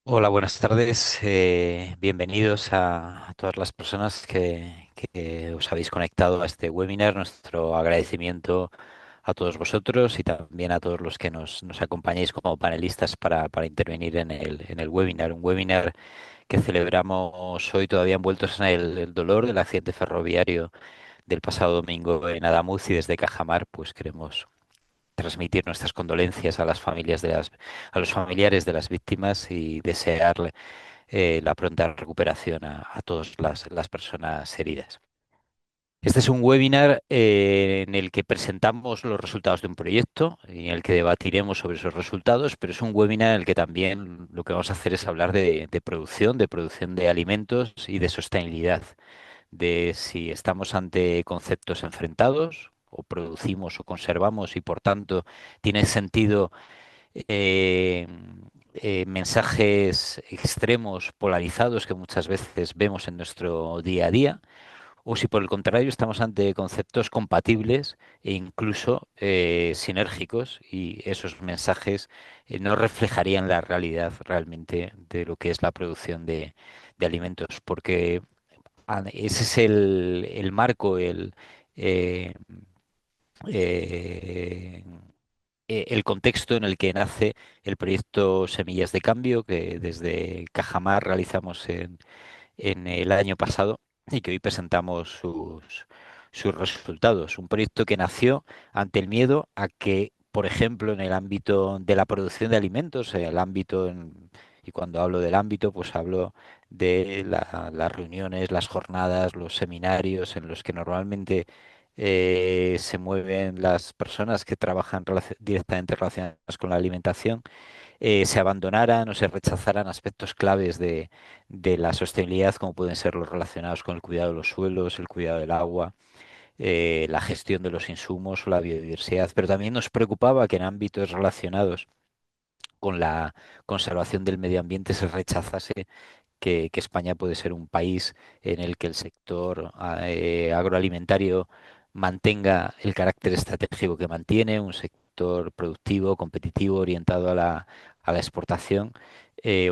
Hola, buenas tardes. Bienvenidos a todas las personas que os habéis conectado a este webinar. Nuestro agradecimiento a todos vosotros y también a todos los que nos acompañáis como panelistas para intervenir en el webinar. Un webinar que celebramos hoy todavía envueltos en el dolor del accidente ferroviario del pasado domingo en Adamuz, y desde Cajamar pues queremos transmitir nuestras condolencias a las familias a los familiares de las víctimas y desearle la pronta recuperación a todas las personas heridas. Este es un webinar en el que presentamos los resultados de un proyecto y en el que debatiremos sobre esos resultados, pero es un webinar en el que también lo que vamos a hacer es hablar de producción de alimentos y de sostenibilidad, de si estamos ante conceptos enfrentados o producimos o conservamos y por tanto tiene sentido eh, mensajes extremos, polarizados que muchas veces vemos en nuestro día a día, o si por el contrario estamos ante conceptos compatibles e incluso sinérgicos, y esos mensajes no reflejarían la realidad realmente de lo que es la producción de alimentos, porque ese es el marco, eh, eh, el contexto en el que nace el proyecto Semillas de Cambio, que desde Cajamar realizamos en el año pasado y que hoy presentamos sus resultados. Un proyecto que nació ante el miedo a que, por ejemplo, en el ámbito de la producción de alimentos, y cuando hablo del ámbito, pues hablo de las reuniones, las jornadas, los seminarios en los que normalmente se mueven las personas que trabajan directamente relacionadas con la alimentación, se abandonaran o se rechazaran aspectos claves de la sostenibilidad, como pueden ser los relacionados con el cuidado de los suelos, el cuidado del agua, la gestión de los insumos o la biodiversidad. Pero también nos preocupaba que en ámbitos relacionados con la conservación del medio ambiente se rechazase que España puede ser un país en el que el sector agroalimentario mantenga el carácter estratégico que mantiene, un sector productivo, competitivo, orientado a la exportación,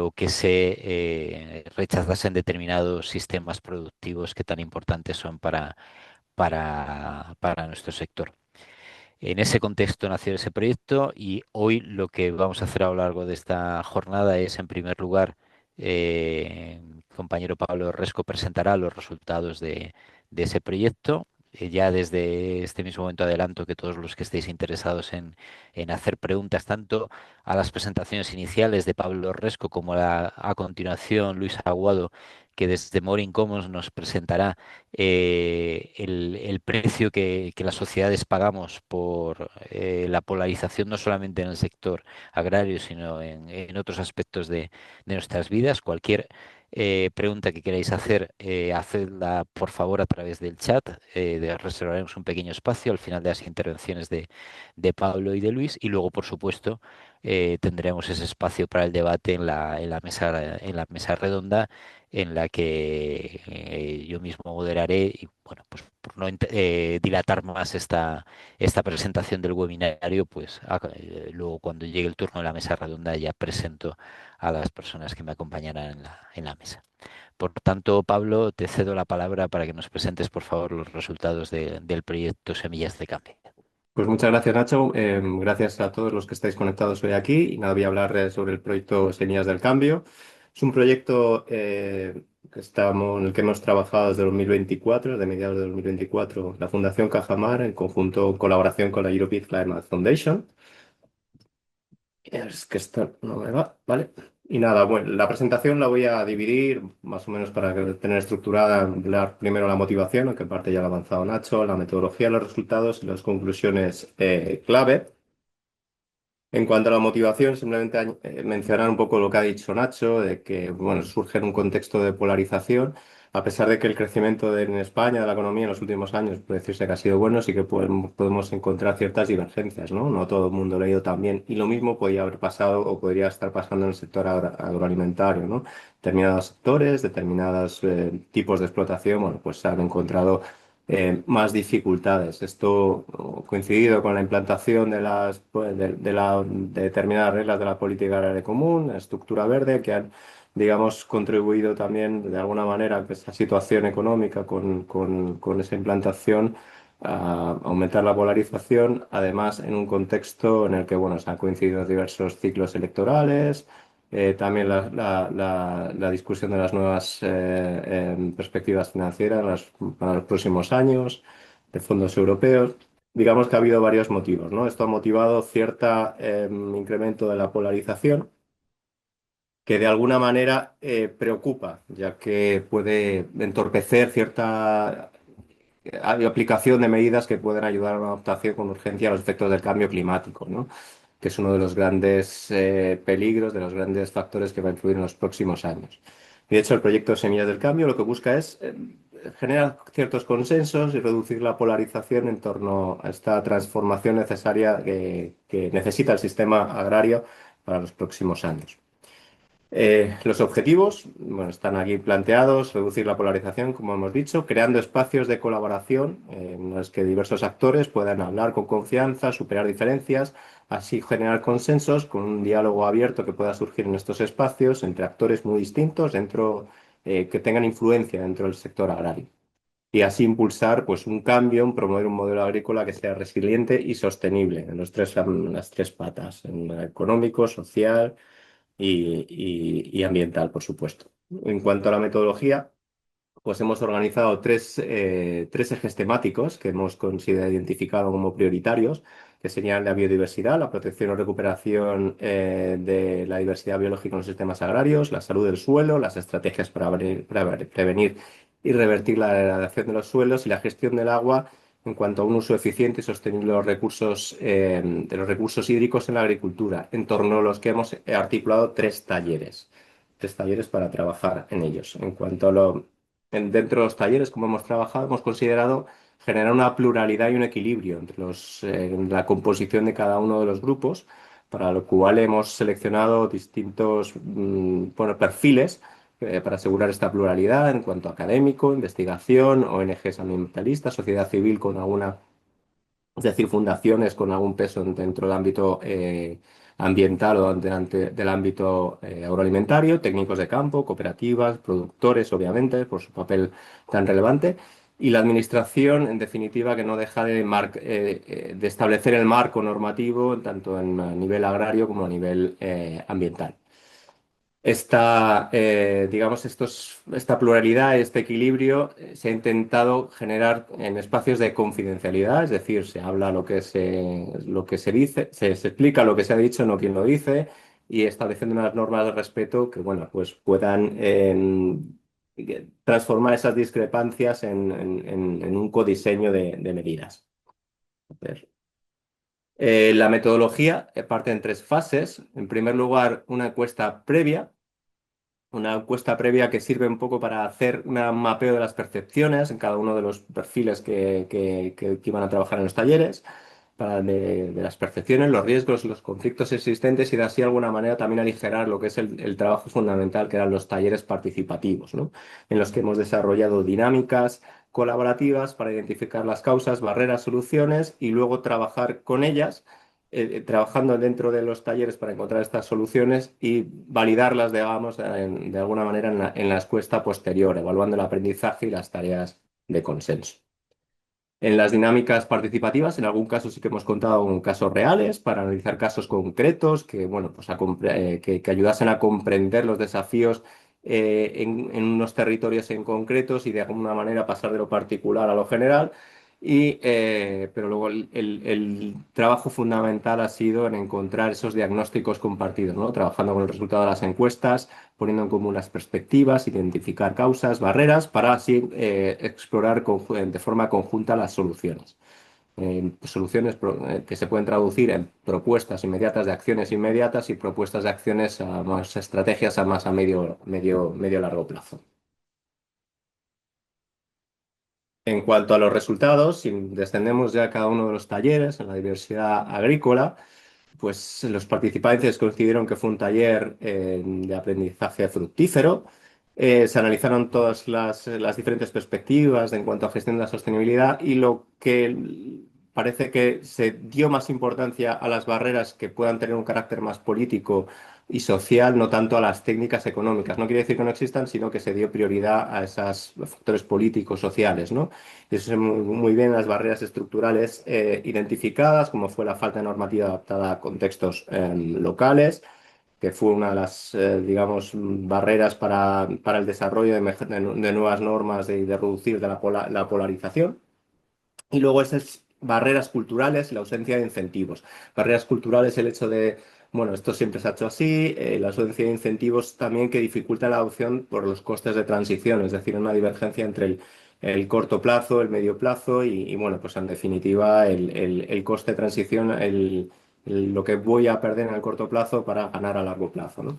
o que se rechazasen determinados sistemas productivos que tan importantes son para nuestro sector. En ese contexto nació ese proyecto, y hoy lo que vamos a hacer a lo largo de esta jornada es, en primer lugar, el compañero Pablo Resco presentará los resultados de ese proyecto. Ya desde este mismo momento adelanto que todos los que estéis interesados en hacer preguntas tanto a las presentaciones iniciales de Pablo Resco como a continuación Luis Aguado, que desde Morin Commons nos presentará el precio que las sociedades pagamos por la polarización, no solamente en el sector agrario, sino en otros aspectos de nuestras vidas. Cualquier pregunta que queráis hacer, hacedla por favor a través del chat. Reservaremos un pequeño espacio al final de las intervenciones de Pablo y de Luis, y luego, por supuesto, tendremos ese espacio para el debate en la mesa redonda, en la que yo mismo moderaré. Y bueno, pues por no dilatar más esta presentación del webinario, pues luego, cuando llegue el turno de la mesa redonda, ya presento a las personas que me acompañarán en la mesa. Por tanto, Pablo, te cedo la palabra para que nos presentes, por favor, los resultados del proyecto Semillas de Cambio. Pues muchas gracias, Nacho. Gracias a todos los que estáis conectados hoy aquí. Y nada, voy a hablar sobre el proyecto Semillas del Cambio. Es un proyecto en el que hemos trabajado desde 2024, desde mediados de 2024, la Fundación Cajamar, en conjunto, en colaboración con la European Climate Foundation. Es que esto no me va, ¿vale? Y nada, bueno, la presentación la voy a dividir más o menos para tener estructurada, hablar primero la motivación, aunque en parte ya lo ha avanzado Nacho, la metodología, los resultados y las conclusiones clave. En cuanto a la motivación, simplemente mencionar un poco lo que ha dicho Nacho, de que bueno, surge en un contexto de polarización. A pesar de que el crecimiento en España de la economía en los últimos años puede decirse que ha sido bueno, sí que podemos encontrar ciertas divergencias, ¿no? No todo el mundo lo ha ido tan bien. Y lo mismo podría haber pasado o podría estar pasando en el sector agroalimentario, ¿no? Determinados sectores, determinados tipos de explotación, bueno, pues se han encontrado más dificultades. Esto coincidido con la implantación de de determinadas reglas de la política agraria común, la estructura verde, que han, digamos, contribuido también de alguna manera a que esa situación económica con esa implantación a aumentar la polarización, además en un contexto en el que, bueno, se han coincidido diversos ciclos electorales, también la discusión de las nuevas perspectivas financieras para los próximos años, de fondos europeos. Digamos que ha habido varios motivos, ¿no? Esto ha motivado cierto incremento de la polarización que de alguna manera preocupa, ya que puede entorpecer cierta aplicación de medidas que pueden ayudar a una adaptación con urgencia a los efectos del cambio climático, ¿no? Que es uno de los grandes peligros, de los grandes factores que va a influir en los próximos años. Y de hecho, el proyecto Semillas del Cambio lo que busca es generar ciertos consensos y reducir la polarización en torno a esta transformación necesaria que necesita el sistema agrario para los próximos años. Los objetivos, bueno, están aquí planteados: reducir la polarización, como hemos dicho, creando espacios de colaboración en los que diversos actores puedan hablar con confianza, superar diferencias, así generar consensos con un diálogo abierto que pueda surgir en estos espacios entre actores muy distintos que tengan influencia dentro del sector agrario. Y así impulsar pues, un cambio, promover un modelo agrícola que sea resiliente y sostenible en las tres patas, en lo económico, social y ambiental, por supuesto. En cuanto a la metodología, pues hemos organizado tres ejes temáticos que hemos considerado identificado como prioritarios, que serían la biodiversidad, la protección o recuperación de la diversidad biológica en los sistemas agrarios, la salud del suelo, las estrategias para prevenir y revertir la degradación de los suelos y la gestión del agua en cuanto a un uso eficiente y sostenible de los recursos hídricos en la agricultura, en torno a los que hemos articulado tres talleres para trabajar en ellos. En cuanto a dentro de los talleres, como hemos trabajado, hemos considerado generar una pluralidad y un equilibrio entre en la composición de cada uno de los grupos, para lo cual hemos seleccionado distintos bueno, perfiles para asegurar esta pluralidad en cuanto a académico, investigación, ONGs ambientalistas, sociedad civil con alguna, es decir, fundaciones con algún peso dentro del ámbito ambiental o del ámbito agroalimentario, técnicos de campo, cooperativas, productores, obviamente, por su papel tan relevante, y la administración, en definitiva, que no deja de establecer el marco normativo tanto a nivel agrario como a nivel ambiental. Digamos, esta pluralidad, este equilibrio, se ha intentado generar en espacios de confidencialidad, es decir, se habla lo que se dice, se explica lo que se ha dicho, no quién lo dice, y estableciendo unas normas de respeto que, bueno, pues puedan transformar esas discrepancias en un codiseño de medidas. A ver. La metodología parte en tres fases. En primer lugar, una encuesta previa que sirve un poco para hacer un mapeo de las percepciones en cada uno de los perfiles que iban a trabajar en los talleres, de las percepciones, los riesgos, los conflictos existentes y de así de alguna manera también aligerar lo que es el trabajo fundamental que eran los talleres participativos, ¿no? En los que hemos desarrollado dinámicas colaborativas para identificar las causas, barreras, soluciones y luego trabajar con ellas trabajando dentro de los talleres para encontrar estas soluciones y validarlas, digamos, de alguna manera en la encuesta posterior, evaluando el aprendizaje y las tareas de consenso. En las dinámicas participativas, en algún caso sí que hemos contado con casos reales para analizar casos concretos que, bueno, pues que ayudasen a comprender los desafíos en unos territorios en concretos y de alguna manera pasar de lo particular a lo general. Pero luego el trabajo fundamental ha sido en encontrar esos diagnósticos compartidos, ¿no? Trabajando con el resultado de las encuestas, poniendo en común las perspectivas, identificar causas, barreras, para así explorar de forma conjunta las soluciones. Que se pueden traducir en propuestas inmediatas de acciones inmediatas y propuestas de acciones a más estrategias a más a medio largo plazo. En cuanto a los resultados, si descendemos ya a cada uno de los talleres en la diversidad agrícola, pues los participantes consideraron que fue un taller de aprendizaje fructífero, Se analizaron todas las diferentes perspectivas en cuanto a gestión de la sostenibilidad y lo que parece que se dio más importancia a las barreras que puedan tener un carácter más político y social, no tanto a las técnicas económicas. No quiere decir que no existan, sino que se dio prioridad a esos factores políticos, sociales, ¿no? Y eso es muy bien las barreras estructurales identificadas, como fue la falta de normativa adaptada a contextos locales, que fue una de las, digamos, barreras para el desarrollo de nuevas normas y de reducir de la polarización. Y luego esas barreras culturales y la ausencia de incentivos. Barreras culturales, el hecho de, bueno, esto siempre se ha hecho así, la ausencia de incentivos también que dificulta la adopción por los costes de transición, es decir, una divergencia entre el corto plazo, el medio plazo bueno, pues en definitiva el coste de transición, lo que voy a perder en el corto plazo para ganar a largo plazo, ¿no?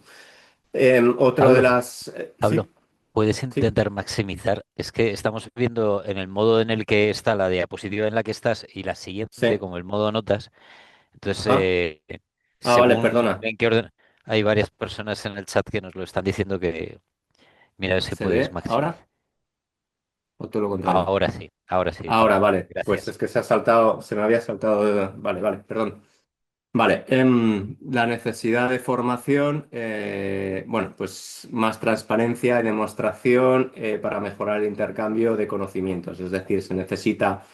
Otro de Pablo, las... Pablo, sí, ¿puedes sí. intentar maximizar? Es que estamos viendo en el modo en el que está la diapositiva en la que estás y la siguiente, Sí. como el modo notas. Entonces, Ah, vale, según perdona. en qué orden, hay varias personas en el chat que nos lo están diciendo que, mira, a ver si ¿Se puedes ve maximizar. ahora o todo lo contrario? Ahora sí, Ahora, Pablo. vale. Pues Gracias. es que se me había saltado. Vale, vale, perdón. Vale, la necesidad de formación, bueno, pues más transparencia y demostración para mejorar el intercambio de conocimientos. Es decir, se necesita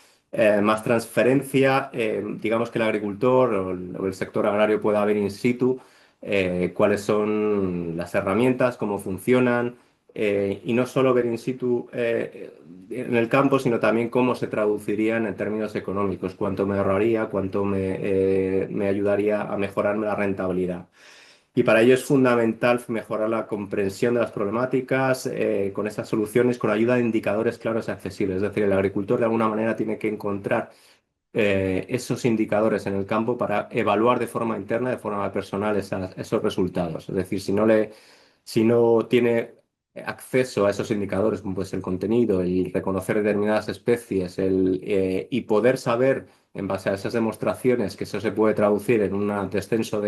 más transferencia, digamos que el agricultor o el sector agrario pueda ver in situ cuáles son las herramientas, cómo funcionan, y no solo ver in situ en el campo, sino también cómo se traducirían en términos económicos, cuánto me ahorraría, cuánto me ayudaría a mejorarme la rentabilidad. Y para ello es fundamental mejorar la comprensión de las problemáticas con esas soluciones, con ayuda de indicadores claros y accesibles. Es decir, el agricultor de alguna manera tiene que encontrar esos indicadores en el campo para evaluar de forma interna, de forma personal, esos resultados. Es decir, si no tiene acceso a esos indicadores, como pues el contenido, el reconocer determinadas especies, y poder saber, en base a esas demostraciones, que eso se puede traducir en un descenso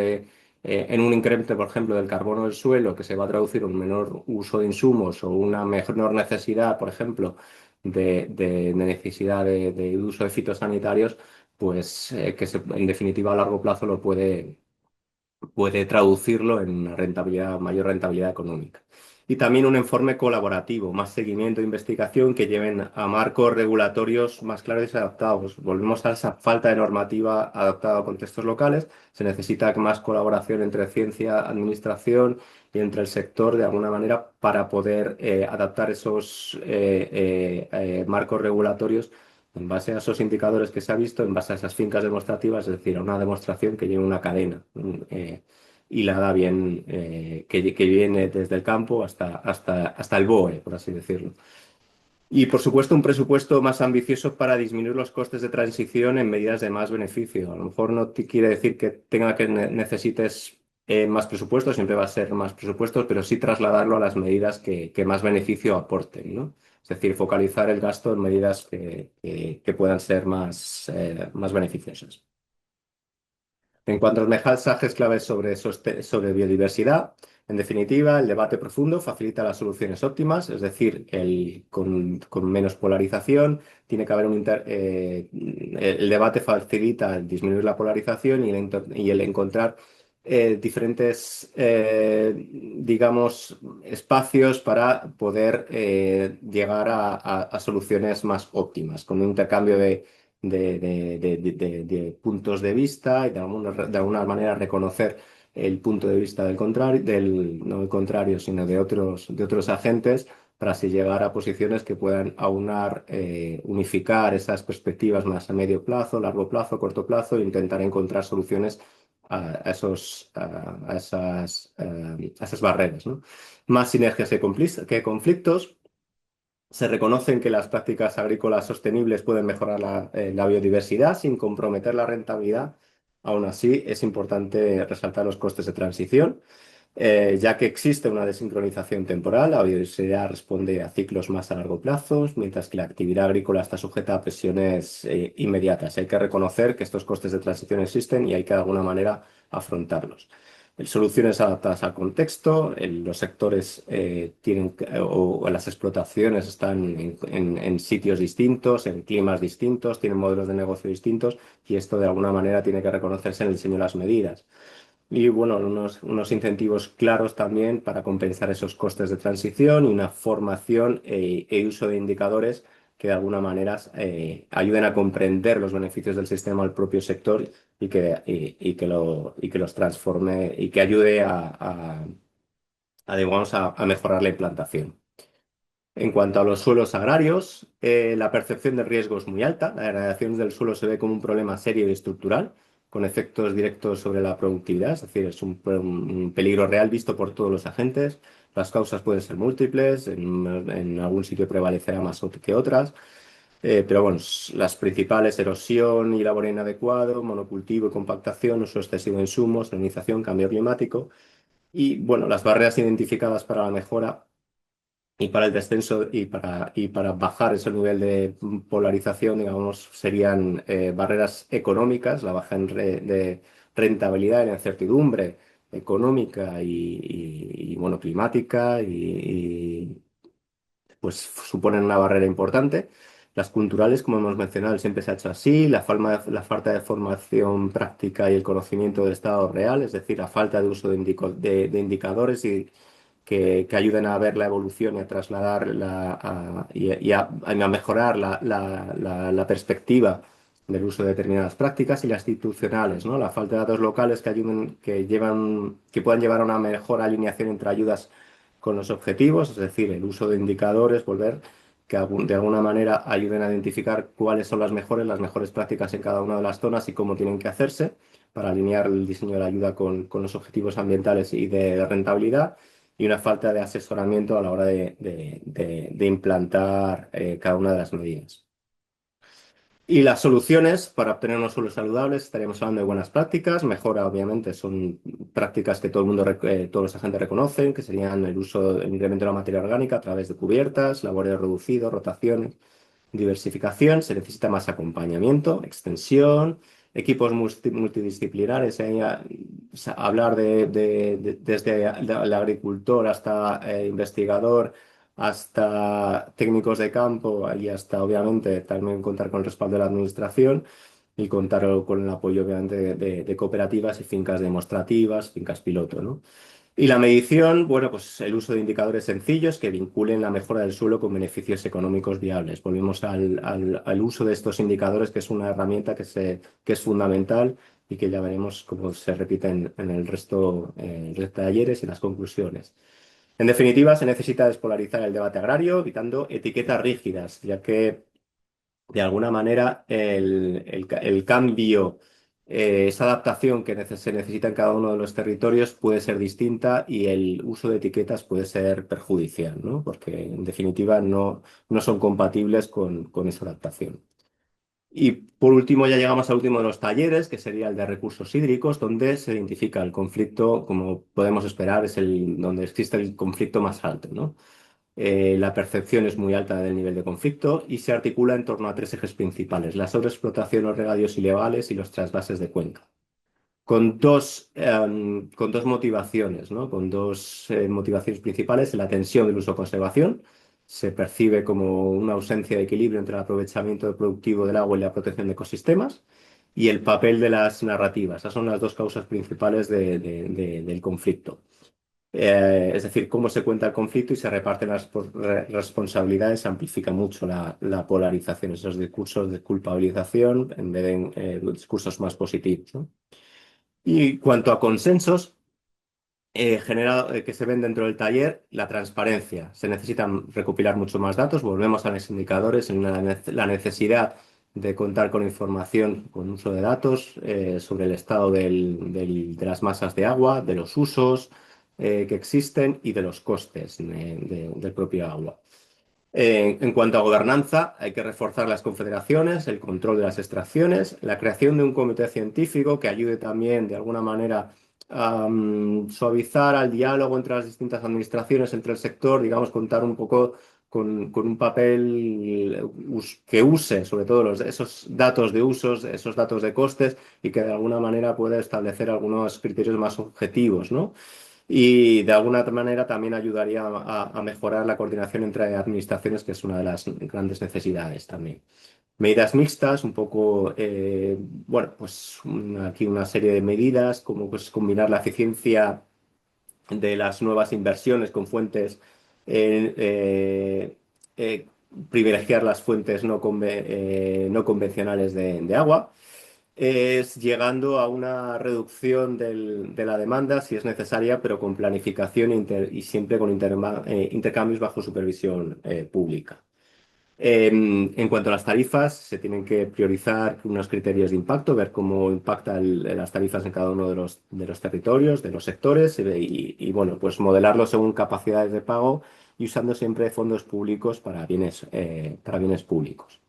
en un incremento, por ejemplo, del carbono del suelo, que se va a traducir en un menor uso de insumos o una menor necesidad, por ejemplo, de necesidad de uso de fitosanitarios, pues en definitiva a largo plazo puede traducirlo en una rentabilidad, mayor rentabilidad económica. Y también un informe colaborativo, más seguimiento e investigación que lleven a marcos regulatorios más claros y adaptados. Volvemos a esa falta de normativa adaptada a contextos locales. Se necesita más colaboración entre ciencia, administración y entre el sector de alguna manera para poder adaptar esos marcos regulatorios en base a esos indicadores que se ha visto, en base a esas fincas demostrativas, es decir, a una demostración que lleve una cadena hilada bien, que viene desde el campo hasta el BOE, por así decirlo. Y, por supuesto, un presupuesto más ambicioso para disminuir los costes de transición en medidas de más beneficio. A lo mejor no te quiere decir que necesites más presupuestos, siempre va a ser más presupuestos, pero sí trasladarlo a las medidas que más beneficio aporten, ¿no? Es decir, focalizar el gasto en medidas que puedan ser más beneficiosas. En cuanto a los mensajes claves sobre biodiversidad, en definitiva, el debate profundo facilita las soluciones óptimas, es decir, con menos polarización, tiene que haber el debate facilita el disminuir la polarización y el encontrar diferentes, digamos, espacios para poder llegar a soluciones más óptimas, con un intercambio de puntos de vista y de alguna manera reconocer el punto de vista del contrario, no el contrario, sino de otros agentes, para así llegar a posiciones que puedan aunar, unificar esas perspectivas más a medio plazo, largo plazo, corto plazo, e intentar encontrar soluciones a esas barreras, ¿no? Más sinergias que conflictos. Se reconocen que las prácticas agrícolas sostenibles pueden mejorar la biodiversidad sin comprometer la rentabilidad. Aún así, es importante resaltar los costes de transición, ya que existe una desincronización temporal. La biodiversidad responde a ciclos más a largo plazo, mientras que la actividad agrícola está sujeta a presiones inmediatas. Hay que reconocer que estos costes de transición existen y hay que de alguna manera afrontarlos. Soluciones adaptadas al contexto. Los sectores o las explotaciones están en sitios distintos, en climas distintos, tienen modelos de negocio distintos y esto de alguna manera tiene que reconocerse en el diseño de las medidas. Y bueno, unos incentivos claros también para compensar esos costes de transición y una formación uso de indicadores que de alguna manera ayuden a comprender los beneficios del sistema al propio sector y que los transforme y que ayude digamos, a mejorar la implantación. En cuanto a los suelos agrarios, la percepción de riesgo es muy alta. La degradación del suelo se ve como un problema serio y estructural, con efectos directos sobre la productividad, es decir, es un peligro real visto por todos los agentes. Las causas pueden ser múltiples, en algún sitio prevalecerá más que otras, pero bueno, las principales: erosión y labor inadecuado, monocultivo y compactación, uso excesivo de insumos, salinización, cambio climático. Y bueno, las barreras identificadas para la mejora y para el descenso y para bajar ese nivel de polarización, digamos, serían barreras económicas, la baja de rentabilidad y la incertidumbre económica bueno, climática pues suponen una barrera importante. Las culturales, como hemos mencionado, siempre se ha hecho así. La falta de formación práctica y el conocimiento del estado real, es decir, la falta de uso de indicadores que ayuden a ver la evolución y a trasladar y a mejorar la perspectiva del uso de determinadas prácticas, y las institucionales, ¿no? La falta de datos locales que ayuden, que puedan llevar a una mejor alineación entre ayudas con los objetivos, es decir, el uso de indicadores, volver que de alguna manera ayuden a identificar cuáles son las mejores prácticas en cada una de las zonas y cómo tienen que hacerse para alinear el diseño de la ayuda con los objetivos ambientales y de rentabilidad, y una falta de asesoramiento a la hora de implantar cada una de las medidas. Y las soluciones para obtener unos suelos saludables, estaríamos hablando de buenas prácticas. Mejora, obviamente, son prácticas que todo el mundo, todos los agentes reconocen, que serían el incremento de la materia orgánica a través de cubiertas, laboreo reducido, rotaciones, diversificación. Se necesita más acompañamiento, extensión, equipos multidisciplinares. O sea, hablar desde el agricultor hasta investigador, hasta técnicos de campo y hasta, obviamente, también contar con el respaldo de la administración y contar con el apoyo, obviamente, de cooperativas y fincas demostrativas, fincas piloto, ¿no? Y la medición, bueno, pues el uso de indicadores sencillos que vinculen la mejora del suelo con beneficios económicos viables. Volvemos al uso de estos indicadores, que es una herramienta que es fundamental y que ya veremos cómo se repite en el resto de talleres y las conclusiones. En definitiva, se necesita despolarizar el debate agrario, evitando etiquetas rígidas, ya que de alguna manera el cambio, esa adaptación que se necesita en cada uno de los territorios puede ser distinta y el uso de etiquetas puede ser perjudicial, ¿no? Porque en definitiva no son compatibles con esa adaptación. Y por último, ya llegamos al último de los talleres, que sería el de recursos hídricos, donde se identifica el conflicto, como podemos esperar, es donde existe el conflicto más alto, ¿no? La percepción es muy alta del nivel de conflicto y se articula en torno a tres ejes principales: la sobreexplotación, los regadíos ilegales y los trasvases de cuenca. Con dos motivaciones, ¿no? Con dos motivaciones principales: la tensión del uso-conservación. Se percibe como una ausencia de equilibrio entre el aprovechamiento productivo del agua y la protección de ecosistemas. Y el papel de las narrativas. Esas son las dos causas principales del conflicto. Es decir, cómo se cuenta el conflicto y se reparten las responsabilidades amplifica mucho la polarización, esos discursos de culpabilización en vez de discursos más positivos, ¿no? Y cuanto a consensos que se ven dentro del taller, la transparencia. Se necesitan recopilar mucho más datos. Volvemos a los indicadores, en la necesidad de contar con información, con uso de datos sobre el estado de las masas de agua, de los usos que existen y de los costes del propio agua. En cuanto a gobernanza, hay que reforzar las confederaciones, el control de las extracciones, la creación de un comité científico que ayude también de alguna manera a suavizar al diálogo entre las distintas administraciones, entre el sector, digamos, contar un poco con un papel que use sobre todo esos datos de usos, esos datos de costes y que de alguna manera pueda establecer algunos criterios más objetivos, ¿no? Y de alguna otra manera también ayudaría a mejorar la coordinación entre administraciones, que es una de las grandes necesidades también. Medidas mixtas, un poco, bueno, pues aquí una serie de medidas, como pues combinar la eficiencia de las nuevas inversiones con fuentes, eh, eh, eh, privilegiar las fuentes no convencionales de agua, es llegando a una reducción de la demanda si es necesaria, pero con planificación y siempre con intercambios bajo supervisión pública. En cuanto a las tarifas, se tienen que priorizar unos criterios de impacto, ver cómo impacta las tarifas en cada uno de los territorios, de los sectores, bueno, pues modelarlo según capacidades de pago y usando siempre fondos públicos para bienes públicos.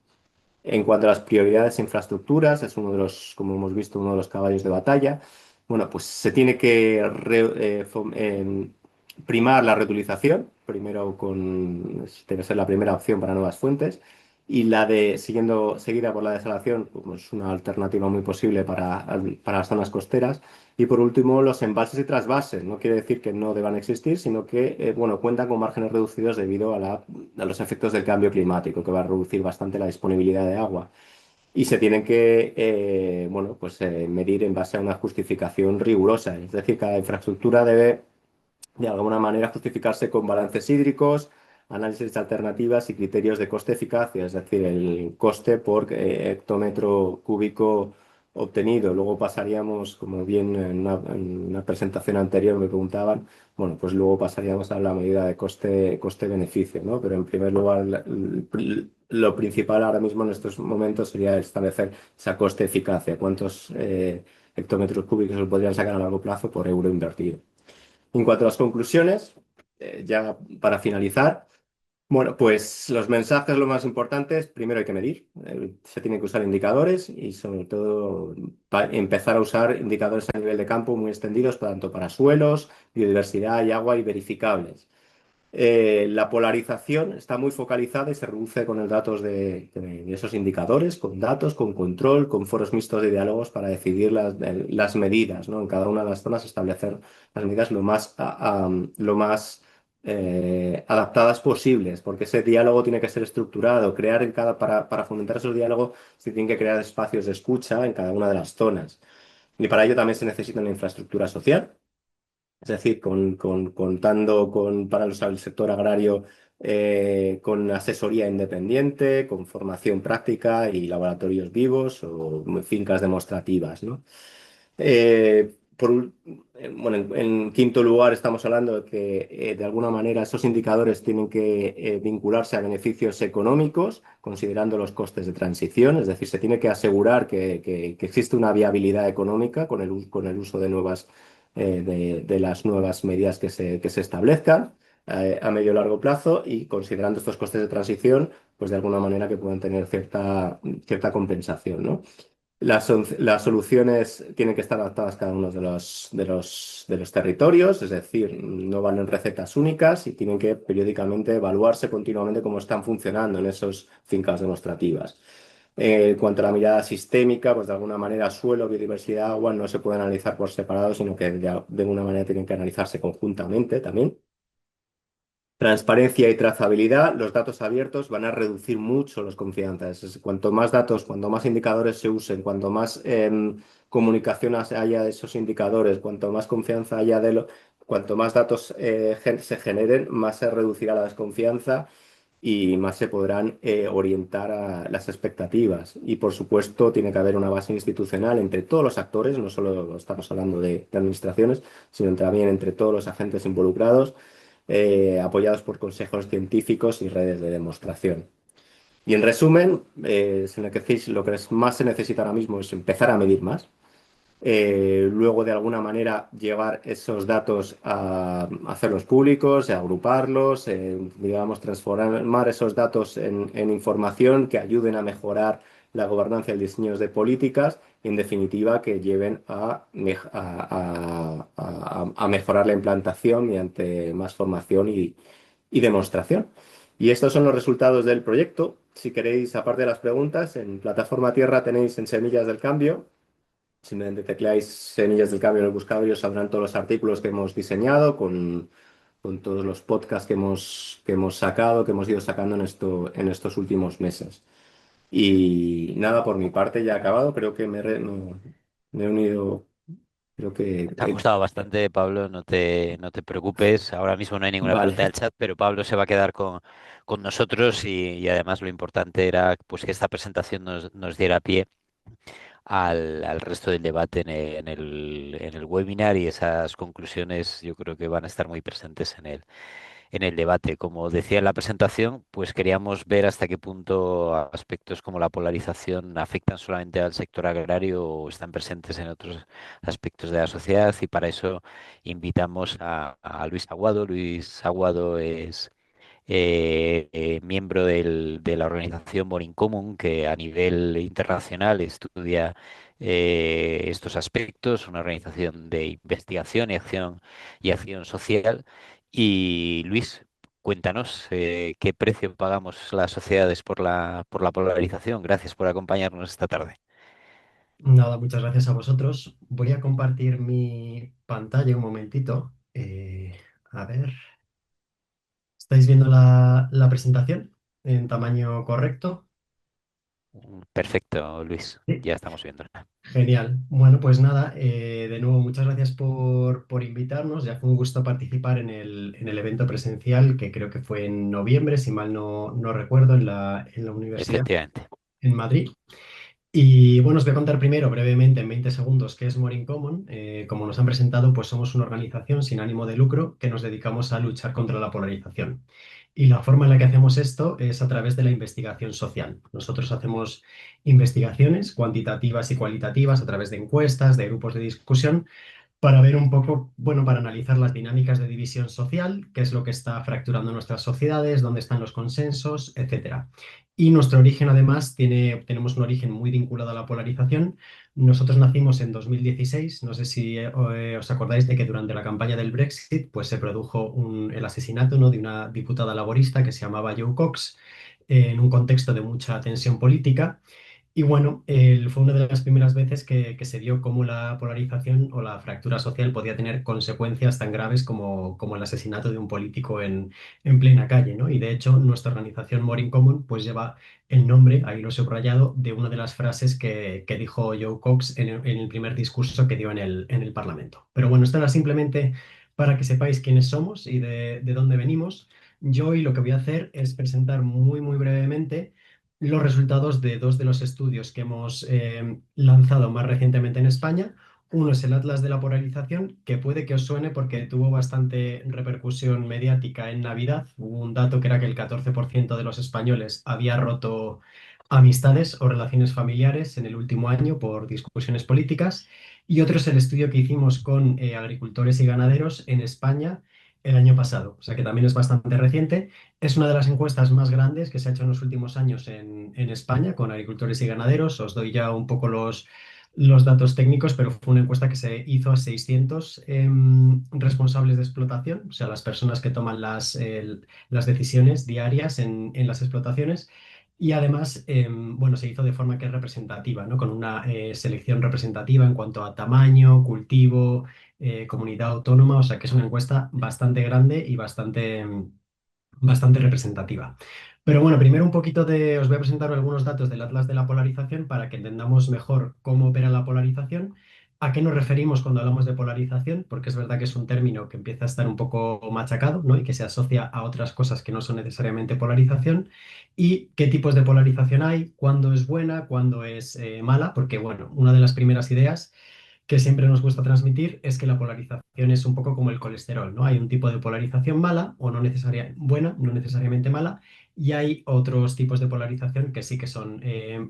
En cuanto a las prioridades e infraestructuras, es uno de los, como hemos visto, uno de los caballos de batalla. Bueno, pues se tiene que primar la reutilización, primero debe ser la primera opción para nuevas fuentes, y seguida por la desalación, como es una alternativa muy posible para las zonas costeras. Y por último, los embalses y trasvases. No quiere decir que no deban existir, sino que bueno, cuentan con márgenes reducidos debido a los efectos del cambio climático, que va a reducir bastante la disponibilidad de agua. Y se tienen que bueno, pues, medir en base a una justificación rigurosa. Es decir, cada infraestructura debe de alguna manera justificarse con balances hídricos, análisis de alternativas y criterios de coste-eficacia, es decir, el coste por hectómetro cúbico obtenido. Luego pasaríamos, como bien en una presentación anterior me preguntaban, bueno, pues luego pasaríamos a la medida de coste-beneficio, ¿no? Pero en primer lugar, lo principal ahora mismo en estos momentos sería establecer esa coste-eficacia, cuántos hectómetros cúbicos se podrían sacar a largo plazo por euro invertido. En cuanto a las conclusiones, ya para finalizar, bueno, pues los mensajes lo más importante es, primero hay que medir, se tienen que usar indicadores y sobre todo empezar a usar indicadores a nivel de campo muy extendidos, tanto para suelos, biodiversidad y agua y verificables. La polarización está muy focalizada y se reduce con los datos de esos indicadores, con datos, con control, con foros mixtos de diálogos para decidir las medidas, ¿no? En cada una de las zonas establecer las medidas lo más adaptadas posibles, porque ese diálogo tiene que ser estructurado, para fomentar esos diálogos se tienen que crear espacios de escucha en cada una de las zonas. Y para ello también se necesita una infraestructura social, es decir, contando para el sector agrario con asesoría independiente, con formación práctica y laboratorios vivos o fincas demostrativas, ¿no? Bueno, en quinto lugar, estamos hablando de que de alguna manera esos indicadores tienen que vincularse a beneficios económicos, considerando los costes de transición, es decir, se tiene que asegurar que existe una viabilidad económica con el uso de las nuevas medidas que se establezcan a medio y largo plazo y considerando estos costes de transición, pues de alguna manera que puedan tener cierta compensación, ¿no? Las soluciones tienen que estar adaptadas a cada uno de los territorios, es decir, no valen recetas únicas y tienen que periódicamente evaluarse continuamente cómo están funcionando en esas fincas demostrativas. En cuanto a la mirada sistémica, pues de alguna manera suelo, biodiversidad, agua no se pueden analizar por separado, sino que de alguna manera tienen que analizarse conjuntamente también. Transparencia y trazabilidad, los datos abiertos van a reducir mucho las confianzas. Cuanto más datos, cuanto más indicadores se usen, cuanto más comunicación haya de esos indicadores, cuanto más confianza haya cuanto más datos se generen, más se reducirá la desconfianza y más se podrán orientar a las expectativas. Y por supuesto, tiene que haber una base institucional entre todos los actores, no solo estamos hablando de administraciones, sino también entre todos los agentes involucrados apoyados por consejos científicos y redes de demostración. Y en resumen, lo que más se necesita ahora mismo es empezar a medir más, luego de alguna manera llevar esos datos a hacerlos públicos, a agruparlos, digamos, transformar esos datos en información que ayuden a mejorar la gobernanza y el diseño de políticas y, en definitiva, que lleven a mejorar la implantación mediante más formación y demostración. Y estos son los resultados del proyecto. Si queréis, aparte de las preguntas, en Plataforma Tierra tenéis en Semillas del Cambio. Simplemente tecleáis Semillas del Cambio en el buscador y os saldrán todos los artículos que hemos diseñado con todos los podcasts que hemos sacado, que hemos ido sacando en estos últimos meses. Y nada, por mi parte ya he acabado. Creo que me he unido. Creo que. Te ha gustado bastante, Pablo, no te preocupes. Ahora mismo no hay ninguna pregunta Vale. del chat, pero Pablo se va a quedar con nosotros y además lo importante era pues que esta presentación nos diera pie al resto del debate en el webinar y esas conclusiones yo creo que van a estar muy presentes en el debate. Como decía en la presentación, pues queríamos ver hasta qué punto aspectos como la polarización afectan solamente al sector agrario o están presentes en otros aspectos de la sociedad y para eso invitamos a Luis Aguado. Luis Aguado es miembro de la organización Morin Common, que a nivel internacional estudia estos aspectos, una organización de investigación y acción social. Y Luis, cuéntanos qué precio pagamos las sociedades por la polarización. Gracias por acompañarnos esta tarde. Nada, muchas gracias a vosotros. Voy a compartir mi pantalla un momentito. A ver, ¿estáis viendo la presentación en tamaño correcto? Perfecto, Luis. Sí. Ya estamos viendo. Genial. Bueno, pues nada, de nuevo, muchas gracias por invitarnos. Ya fue un gusto participar en el evento presencial que creo que fue en noviembre, si mal no recuerdo, en la universidad Efectivamente. en Madrid. Y bueno, os voy a contar primero brevemente en 20 segundos qué es More in Common. Como nos han presentado, pues somos una organización sin ánimo de lucro que nos dedicamos a luchar contra la polarización. Y la forma en la que hacemos esto es a través de la investigación social. Nosotros hacemos investigaciones cuantitativas y cualitativas a través de encuestas, de grupos de discusión para ver un poco, bueno, para analizar las dinámicas de división social, qué es lo que está fracturando nuestras sociedades, dónde están los consensos, etcétera. Y nuestro origen, además, tenemos un origen muy vinculado a la polarización. Nosotros nacimos en 2016, no sé si os acordáis de que durante la campaña del Brexit, pues se produjo el asesinato, ¿no?, de una diputada laborista que se llamaba Jo Cox, en un contexto de mucha tensión política. Y bueno, fue una de las primeras veces que se vio cómo la polarización o la fractura social podía tener consecuencias tan graves como el asesinato de un político en plena calle, ¿no? Y de hecho, nuestra organización More in Common pues lleva el nombre, ahí lo he subrayado, de una de las frases que dijo Joe Cox en el primer discurso que dio en el Parlamento. Pero bueno, esto era simplemente para que sepáis quiénes somos y de dónde venimos. Yo hoy lo que voy a hacer es presentar muy, muy brevemente los resultados de dos de los estudios que hemos lanzado más recientemente en España. Uno es el Atlas de la Polarización, que puede que os suene porque tuvo bastante repercusión mediática en Navidad. Hubo un dato que era que el 14% de los españoles había roto amistades o relaciones familiares en el último año por discusiones políticas. Y otro es el estudio que hicimos con agricultores y ganaderos en España el año pasado, o sea que también es bastante reciente. Es una de las encuestas más grandes que se ha hecho en los últimos años en España con agricultores y ganaderos. Os doy ya un poco los datos técnicos, pero fue una encuesta que se hizo a 600 responsables de explotación, o sea, las personas que toman las decisiones diarias en las explotaciones. Y además, bueno, se hizo de forma que es representativa, ¿no? Con una selección representativa en cuanto a tamaño, cultivo, comunidad autónoma, o sea que es una encuesta bastante grande y bastante representativa. Pero bueno, primero os voy a presentar algunos datos del Atlas de la Polarización para que entendamos mejor cómo opera la polarización, a qué nos referimos cuando hablamos de polarización, porque es verdad que es un término que empieza a estar un poco machacado, ¿no?, y que se asocia a otras cosas que no son necesariamente polarización, y qué tipos de polarización hay, cuándo es buena, cuándo es mala, porque bueno, una de las primeras ideas que siempre nos gusta transmitir es que la polarización es un poco como el colesterol, ¿no? Hay un tipo de polarización mala o no necesariamente buena, no necesariamente mala, y hay otros tipos de polarización que sí que son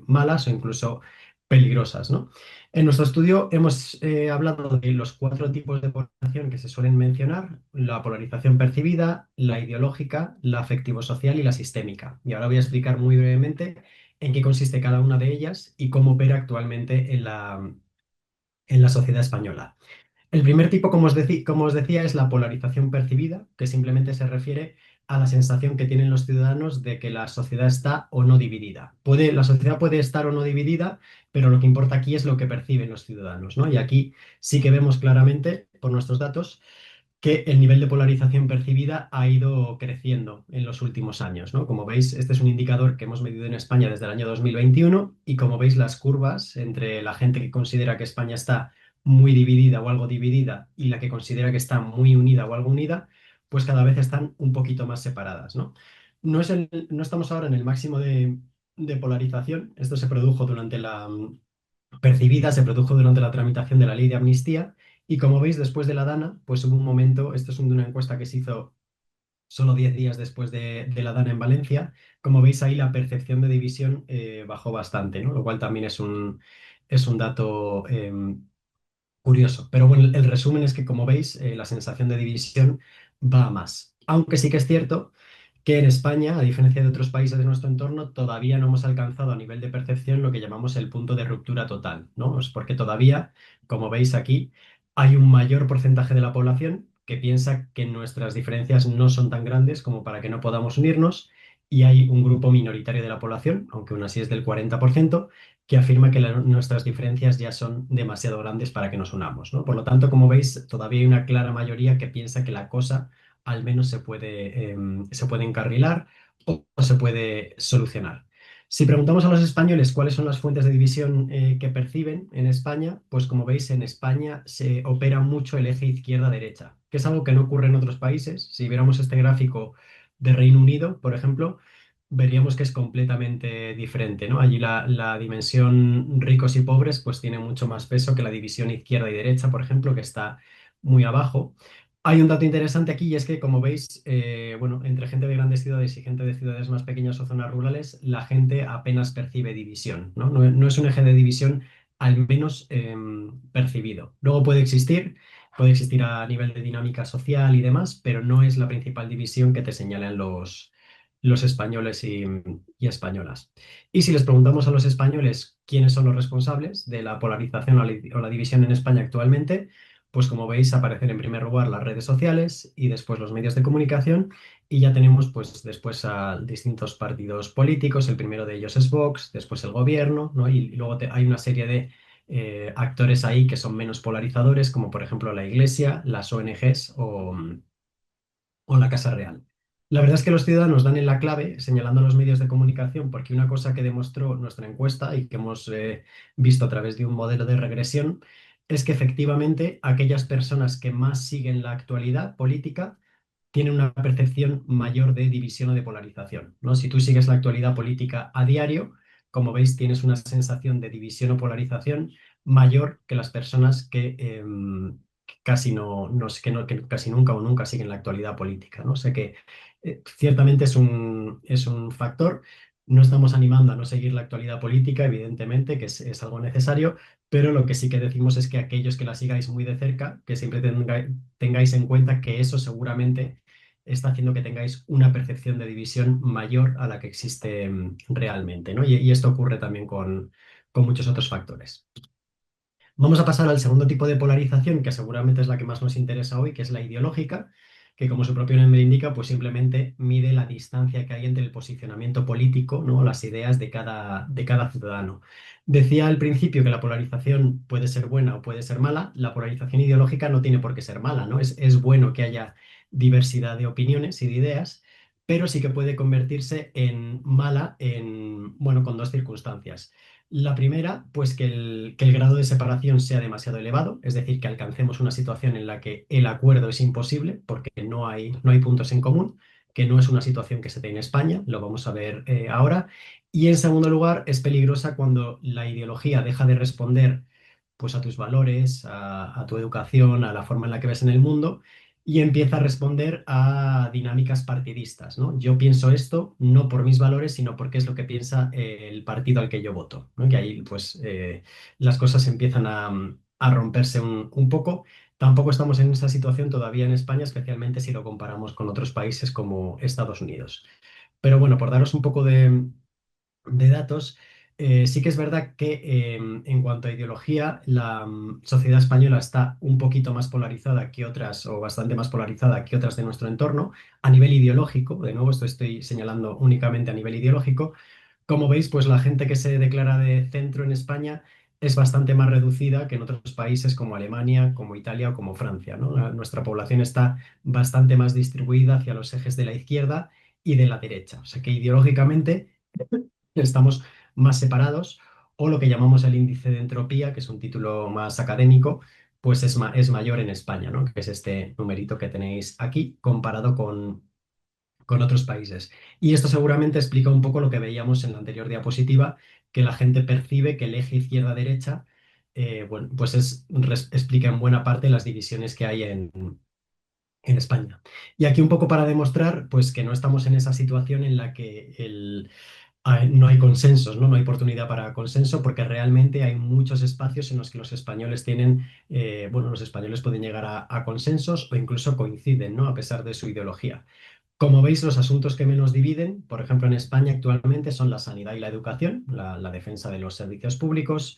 malas o incluso peligrosas, ¿no? En nuestro estudio hemos hablado de los cuatro tipos de polarización que se suelen mencionar: la polarización percibida, la ideológica, la afectivo-social y la sistémica. Y ahora voy a explicar muy brevemente en qué consiste cada una de ellas y cómo opera actualmente en la sociedad española. El primer tipo, como os decía, es la polarización percibida, que simplemente se refiere a la sensación que tienen los ciudadanos de que la sociedad está o no dividida. La sociedad puede estar o no dividida, pero lo que importa aquí es lo que perciben los ciudadanos, ¿no? Y aquí sí que vemos claramente, por nuestros datos, que el nivel de polarización percibida ha ido creciendo en los últimos años, ¿no? Como veis, este es un indicador que hemos medido en España desde el año 2021 y como veis, las curvas entre la gente que considera que España está muy dividida o algo dividida y la que considera que está muy unida o algo unida, pues cada vez están un poquito más separadas, ¿no? No estamos ahora en el máximo de polarización. Esto se produjo durante percibida, se produjo durante la tramitación de la ley de amnistía y como veis, después de la DANA, pues hubo un momento, esto es de una encuesta que se hizo solo 10 días después de la DANA en Valencia, como veis ahí la percepción de división bajó bastante, ¿no? Lo cual también es un dato curioso. Pero bueno, el resumen es que como veis, la sensación de división va a más. Aunque sí que es cierto que en España, a diferencia de otros países de nuestro entorno, todavía no hemos alcanzado a nivel de percepción lo que llamamos el punto de ruptura total, ¿no? Es porque todavía, como veis aquí, hay un mayor porcentaje de la población que piensa que nuestras diferencias no son tan grandes como para que no podamos unirnos, y hay un grupo minoritario de la población, aunque aún así es del 40%, que afirma que nuestras diferencias ya son demasiado grandes para que nos unamos, ¿no? Por lo tanto, como veis, todavía hay una clara mayoría que piensa que la cosa al menos se puede encarrilar o se puede solucionar. Si preguntamos a los españoles cuáles son las fuentes de división que perciben en España, pues como veis, en España se opera mucho el eje izquierda-derecha, que es algo que no ocurre en otros países. Si viéramos este gráfico de Reino Unido, por ejemplo, veríamos que es completamente diferente, ¿no? Allí la dimensión ricos y pobres pues tiene mucho más peso que la división izquierda y derecha, por ejemplo, que está muy abajo. Hay un dato interesante aquí y es que, como veis, bueno, entre gente de grandes ciudades y gente de ciudades más pequeñas o zonas rurales, la gente apenas percibe división, ¿no? No es un eje de división al menos percibido. Luego puede existir a nivel de dinámica social y demás, pero no es la principal división que te señalan los españoles y españolas. Y si les preguntamos a los españoles quiénes son los responsables de la polarización o la división en España actualmente, pues como veis aparecen en primer lugar las redes sociales y después los medios de comunicación y ya tenemos pues después a distintos partidos políticos, el primero de ellos es Vox, después el gobierno, ¿no? Y luego hay una serie de actores ahí que son menos polarizadores, como por ejemplo la Iglesia, las ONGs o la Casa Real. La verdad es que los ciudadanos dan en la clave señalando a los medios de comunicación, porque una cosa que demostró nuestra encuesta y que hemos visto a través de un modelo de regresión es que efectivamente aquellas personas que más siguen la actualidad política tienen una percepción mayor de división o de polarización, ¿no? Si tú sigues la actualidad política a diario, como veis, tienes una sensación de división o polarización mayor que las personas que casi que casi nunca o nunca siguen la actualidad política, ¿no? O sea que ciertamente es un factor. No estamos animando a no seguir la actualidad política, evidentemente, que es algo necesario, pero lo que sí que decimos es que aquellos que la sigáis muy de cerca, que siempre tengáis en cuenta que eso seguramente está haciendo que tengáis una percepción de división mayor a la que existe realmente, ¿no? Y esto ocurre también con muchos otros factores. Vamos a pasar al segundo tipo de polarización, que seguramente es la que más nos interesa hoy, que es la ideológica, que como su propio nombre indica, pues simplemente mide la distancia que hay entre el posicionamiento político, ¿no? Las ideas de cada ciudadano. Decía al principio que la polarización puede ser buena o puede ser mala. La polarización ideológica no tiene por qué ser mala, ¿no? Es bueno que haya diversidad de opiniones y de ideas, pero sí que puede convertirse en mala bueno, con dos circunstancias. La primera, pues que el grado de separación sea demasiado elevado, es decir, que alcancemos una situación en la que el acuerdo es imposible porque no hay puntos en común, que no es una situación que se dé en España, lo vamos a ver ahora. Y en segundo lugar, es peligrosa cuando la ideología deja de responder pues, a tus valores, a tu educación, a la forma en la que ves en el mundo y empieza a responder a dinámicas partidistas, ¿no? Yo pienso esto no por mis valores, sino porque es lo que piensa el partido al que yo voto, ¿no? Que ahí, pues, las cosas empiezan a romperse un poco. Tampoco estamos en esa situación todavía en España, especialmente si lo comparamos con otros países como Estados Unidos. Pero bueno, por daros un poco de datos, Sí que es verdad que en cuanto a ideología, la sociedad española está un poquito más polarizada que otras, o bastante más polarizada que otras de nuestro entorno, a nivel ideológico. De nuevo, esto estoy señalando únicamente a nivel ideológico. Como veis, pues la gente que se declara de centro en España es bastante más reducida que en otros países como Alemania, como Italia o como Francia, ¿no? Nuestra población está bastante más distribuida hacia los ejes de la izquierda y de la derecha. O sea que ideológicamente estamos más separados, o lo que llamamos el índice de entropía, que es un título más académico, pues es mayor en España, ¿no? Que es este numerito que tenéis aquí comparado con otros países. Y esto seguramente explica un poco lo que veíamos en la anterior diapositiva, que la gente percibe que el eje izquierda-derecha, bueno, pues explica en buena parte las divisiones que hay en España. Y aquí un poco para demostrar, pues que no estamos en esa situación en la que no hay consensos, ¿no? No hay oportunidad para consenso porque realmente hay muchos espacios en los que los españoles tienen, bueno, los españoles pueden llegar a consensos o incluso coinciden, ¿no? A pesar de su ideología. Como veis, los asuntos que menos dividen, por ejemplo, en España actualmente son la sanidad y la educación, la defensa de los servicios públicos,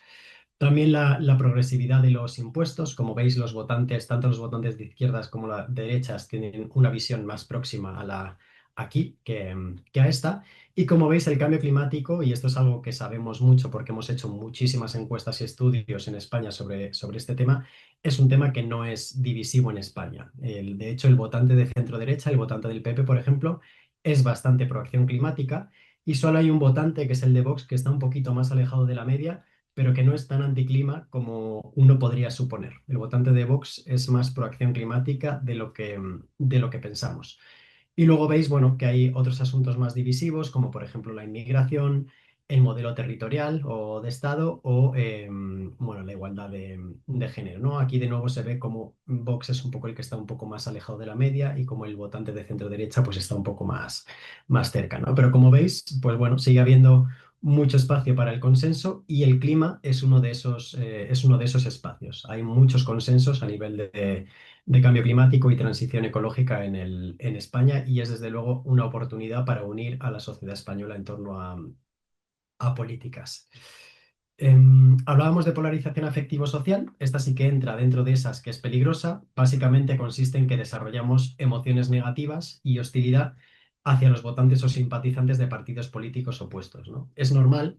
también la progresividad de los impuestos. Como veis, los votantes, tanto los votantes de izquierdas como las derechas, tienen una visión más próxima a la aquí que a esta. Y como veis, el cambio climático, y esto es algo que sabemos mucho porque hemos hecho muchísimas encuestas y estudios en España sobre este tema, es un tema que no es divisivo en España. De hecho, el votante de centro derecha, el votante del PP, por ejemplo, es bastante pro acción climática, y solo hay un votante, que es el de Vox, que está un poquito más alejado de la media, pero que no es tan anticlima como uno podría suponer. El votante de Vox es más pro acción climática de lo que pensamos. Y luego veis, bueno, que hay otros asuntos más divisivos, como por ejemplo la inmigración, el modelo territorial o de Estado, o bueno, la igualdad de género, ¿no? Aquí de nuevo se ve como Vox es un poco el que está un poco más alejado de la media, y como el votante de centro derecha pues está un poco más cerca, ¿no? Pero como veis, pues bueno, sigue habiendo mucho espacio para el consenso, y el clima es uno de esos espacios. Hay muchos consensos a nivel de cambio climático y transición ecológica en España, y es desde luego una oportunidad para unir a la sociedad española en torno a políticas. Hablábamos de polarización afectivo-social. Esta sí que entra dentro de esas, que es peligrosa. Básicamente consiste en que desarrollamos emociones negativas y hostilidad hacia los votantes o simpatizantes de partidos políticos opuestos, ¿no? Es normal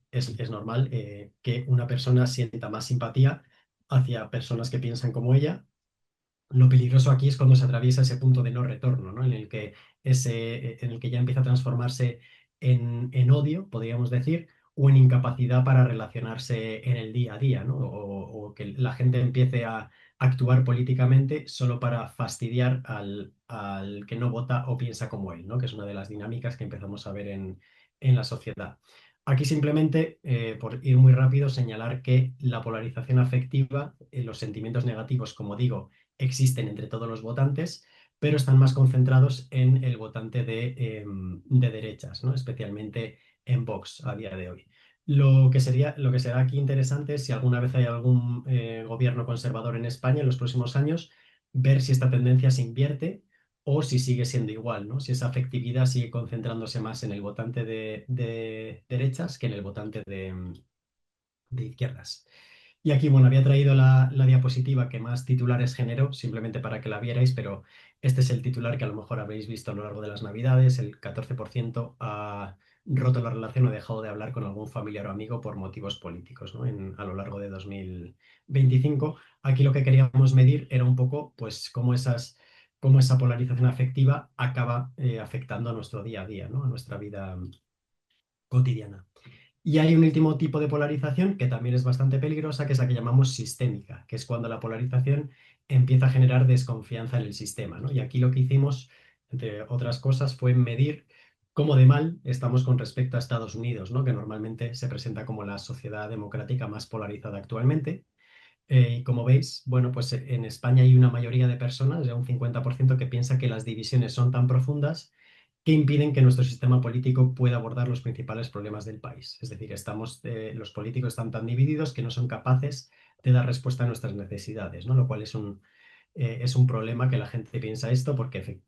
que una persona sienta más simpatía hacia personas que piensan como ella. Lo peligroso aquí es cuando se atraviesa ese punto de no retorno, ¿no? En el que ya empieza a transformarse en odio, podríamos decir, o en incapacidad para relacionarse en el día a día, ¿no? O que la gente empiece a actuar políticamente solo para fastidiar al que no vota o piensa como él, ¿no? Que es una de las dinámicas que empezamos a ver en la sociedad. Aquí simplemente, por ir muy rápido, señalar que la polarización afectiva, los sentimientos negativos, como digo, existen entre todos los votantes, pero están más concentrados en el votante de derechas, ¿no? Especialmente en Vox a día de hoy. Lo que será aquí interesante es, si alguna vez hay algún gobierno conservador en España en los próximos años, ver si esta tendencia se invierte o si sigue siendo igual, ¿no? Si esa afectividad sigue concentrándose más en el votante de derechas que en el votante de izquierdas. Y aquí, bueno, había traído la diapositiva que más titulares generó, simplemente para que la vierais, pero este es el titular que a lo mejor habréis visto a lo largo de las Navidades. El 14% ha roto la relación o dejado de hablar con algún familiar o amigo por motivos políticos, ¿no? A lo largo de 2025. Aquí lo que queríamos medir era un poco, pues, cómo esa polarización afectiva acaba afectando a nuestro día a día, ¿no? A nuestra vida cotidiana. Y hay un último tipo de polarización que también es bastante peligrosa, que es la que llamamos sistémica, que es cuando la polarización empieza a generar desconfianza en el sistema, ¿no? Y aquí lo que hicimos, entre otras cosas, fue medir cómo de mal estamos con respecto a Estados Unidos, ¿no? Que normalmente se presenta como la sociedad democrática más polarizada actualmente. Y como veis, bueno, pues en España hay una mayoría de personas, ya un 50%, que piensa que las divisiones son tan profundas que impiden que nuestro sistema político pueda abordar los principales problemas del país. Es decir, los políticos están tan divididos que no son capaces de dar respuesta a nuestras necesidades, ¿no? Lo cual es un problema que la gente piensa esto porque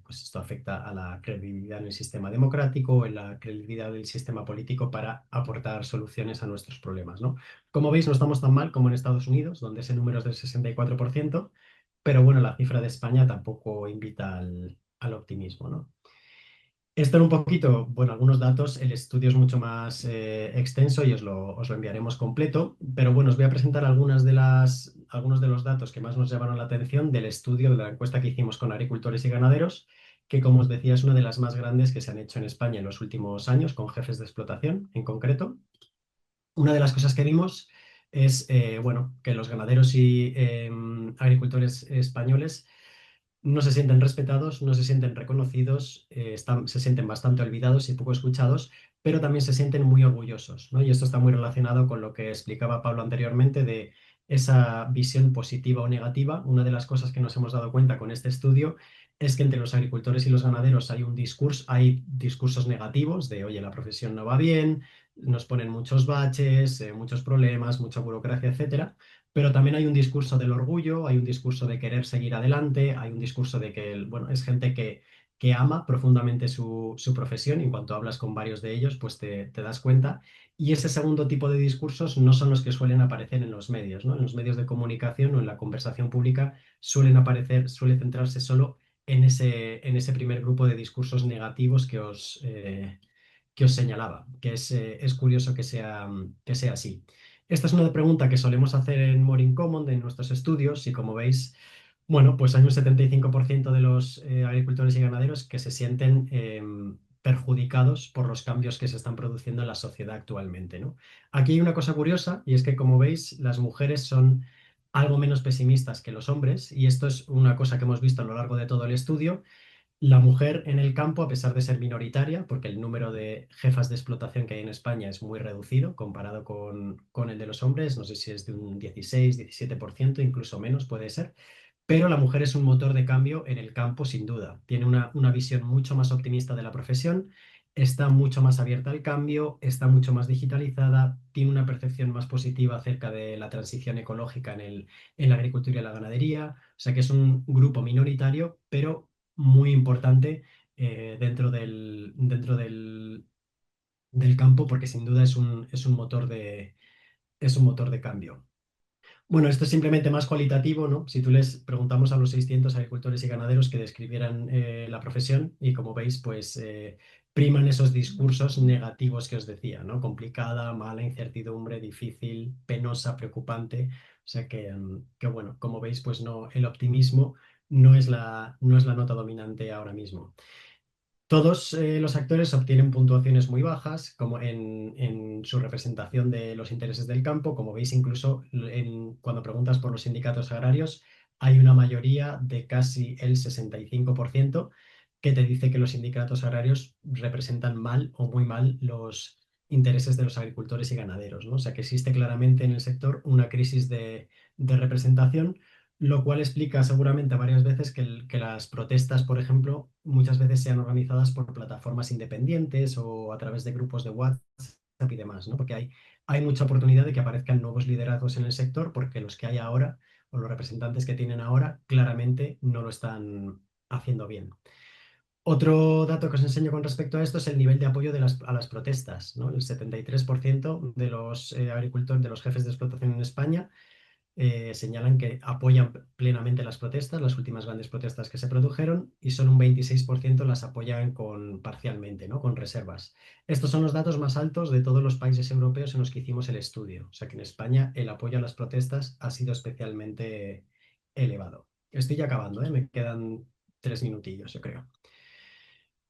pues esto afecta a la credibilidad en el sistema democrático, en la credibilidad del sistema político para aportar soluciones a nuestros problemas, ¿no? Como veis, no estamos tan mal como en Estados Unidos, donde ese número es del 64%, pero bueno, la cifra de España tampoco invita al optimismo, ¿no? Esto en un poquito, bueno, algunos datos, el estudio es mucho más extenso y os lo enviaremos completo, pero bueno, os voy a presentar algunos de los datos que más nos llamaron la atención del estudio de la encuesta que hicimos con agricultores y ganaderos, que como os decía es una de las más grandes que se han hecho en España en los últimos años, con jefes de explotación en concreto. Una de las cosas que vimos es, bueno, que los ganaderos y agricultores españoles no se sienten respetados, no se sienten reconocidos, se sienten bastante olvidados y poco escuchados, pero también se sienten muy orgullosos, ¿no? Y esto está muy relacionado con lo que explicaba Pablo anteriormente de esa visión positiva o negativa. Una de las cosas que nos hemos dado cuenta con este estudio es que entre los agricultores y los ganaderos hay discursos negativos de, oye, la profesión no va bien, nos ponen muchos baches, muchos problemas, mucha burocracia, etcétera. Pero también hay un discurso del orgullo, hay un discurso de querer seguir adelante, hay un discurso de que, bueno, es gente que ama profundamente su profesión y en cuanto hablas con varios de ellos, pues te das cuenta. Y ese segundo tipo de discursos no son los que suelen aparecer en los medios, ¿no? En los medios de comunicación o en la conversación pública suele centrarse solo en ese primer grupo de discursos negativos que os señalaba, que es curioso que sea así. Esta es una pregunta que solemos hacer en More Common en nuestros estudios y como veis, bueno, pues hay un 75% de los agricultores y ganaderos que se sienten perjudicados por los cambios que se están produciendo en la sociedad actualmente, ¿no? Aquí hay una cosa curiosa y es que, como veis, las mujeres son algo menos pesimistas que los hombres y esto es una cosa que hemos visto a lo largo de todo el estudio. La mujer en el campo, a pesar de ser minoritaria, porque el número de jefas de explotación que hay en España es muy reducido comparado con el de los hombres, no sé si es de un 16, 17%, incluso menos puede ser, pero la mujer es un motor de cambio en el campo sin duda. Tiene una visión mucho más optimista de la profesión, está mucho más abierta al cambio, está mucho más digitalizada, tiene una percepción más positiva acerca de la transición ecológica en la agricultura y la ganadería, o sea que es un grupo minoritario, pero muy importante dentro del campo porque sin duda es un motor de cambio. Bueno, esto es simplemente más cualitativo, ¿no? Si tú les preguntamos a los 600 agricultores y ganaderos que describieran la profesión y como veis, pues priman esos discursos negativos que os decía, ¿no? Complicada, mala, incertidumbre, difícil, penosa, preocupante. O sea que bueno, como veis, pues no, el optimismo no es la nota dominante ahora mismo. Todos los actores obtienen puntuaciones muy bajas, como en su representación de los intereses del campo. Como veis, incluso cuando preguntas por los sindicatos agrarios, hay una mayoría de casi el 65% que te dice que los sindicatos agrarios representan mal o muy mal los intereses de los agricultores y ganaderos, ¿no? O sea que existe claramente en el sector una crisis de representación, lo cual explica seguramente varias veces que las protestas, por ejemplo, muchas veces sean organizadas por plataformas independientes o a través de grupos de WhatsApp y demás, ¿no? Porque hay mucha oportunidad de que aparezcan nuevos liderazgos en el sector porque los que hay ahora o los representantes que tienen ahora claramente no lo están haciendo bien. Otro dato que os enseño con respecto a esto es el nivel de apoyo a las protestas, ¿no? El 73% de los agricultores, de los jefes de explotación en España señalan que apoyan plenamente las protestas, las últimas grandes protestas que se produjeron, y solo un 26% las apoyan parcialmente, ¿no? Con reservas. Estos son los datos más altos de todos los países europeos en los que hicimos el estudio. O sea que en España el apoyo a las protestas ha sido especialmente elevado. Estoy ya acabando, ¿eh? Me quedan 3 minutillos, yo creo.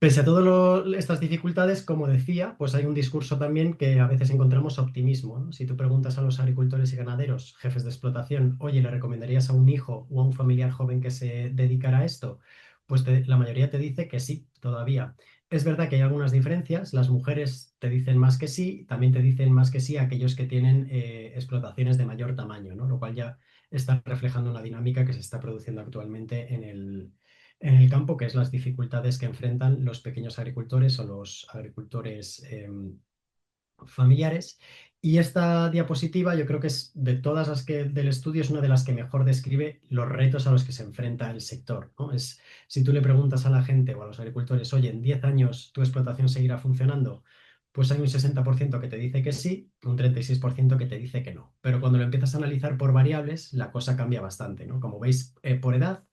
Pese a todas estas dificultades, como decía, pues hay un discurso también que a veces encontramos optimismo, ¿no? Si tú preguntas a los agricultores y ganaderos, jefes de explotación, oye, ¿le recomendarías a un hijo o a un familiar joven que se dedicara a esto? Pues la mayoría te dice que sí, todavía. Es verdad que hay algunas diferencias, las mujeres te dicen más que sí, también te dicen más que sí aquellos que tienen explotaciones de mayor tamaño, ¿no? Lo cual ya está reflejando una dinámica que se está produciendo actualmente en el campo, que es las dificultades que enfrentan los pequeños agricultores o los agricultores familiares. Y esta diapositiva yo creo que es de todas las que del estudio es una de las que mejor describe los retos a los que se enfrenta el sector, ¿no? Si tú le preguntas a la gente o a los agricultores, oye, en 10 años tu explotación seguirá funcionando, pues hay un 60% que te dice que sí, un 36% que te dice que no. Pero cuando lo empiezas a analizar por variables, la cosa cambia bastante, ¿no? Como veis, por edad,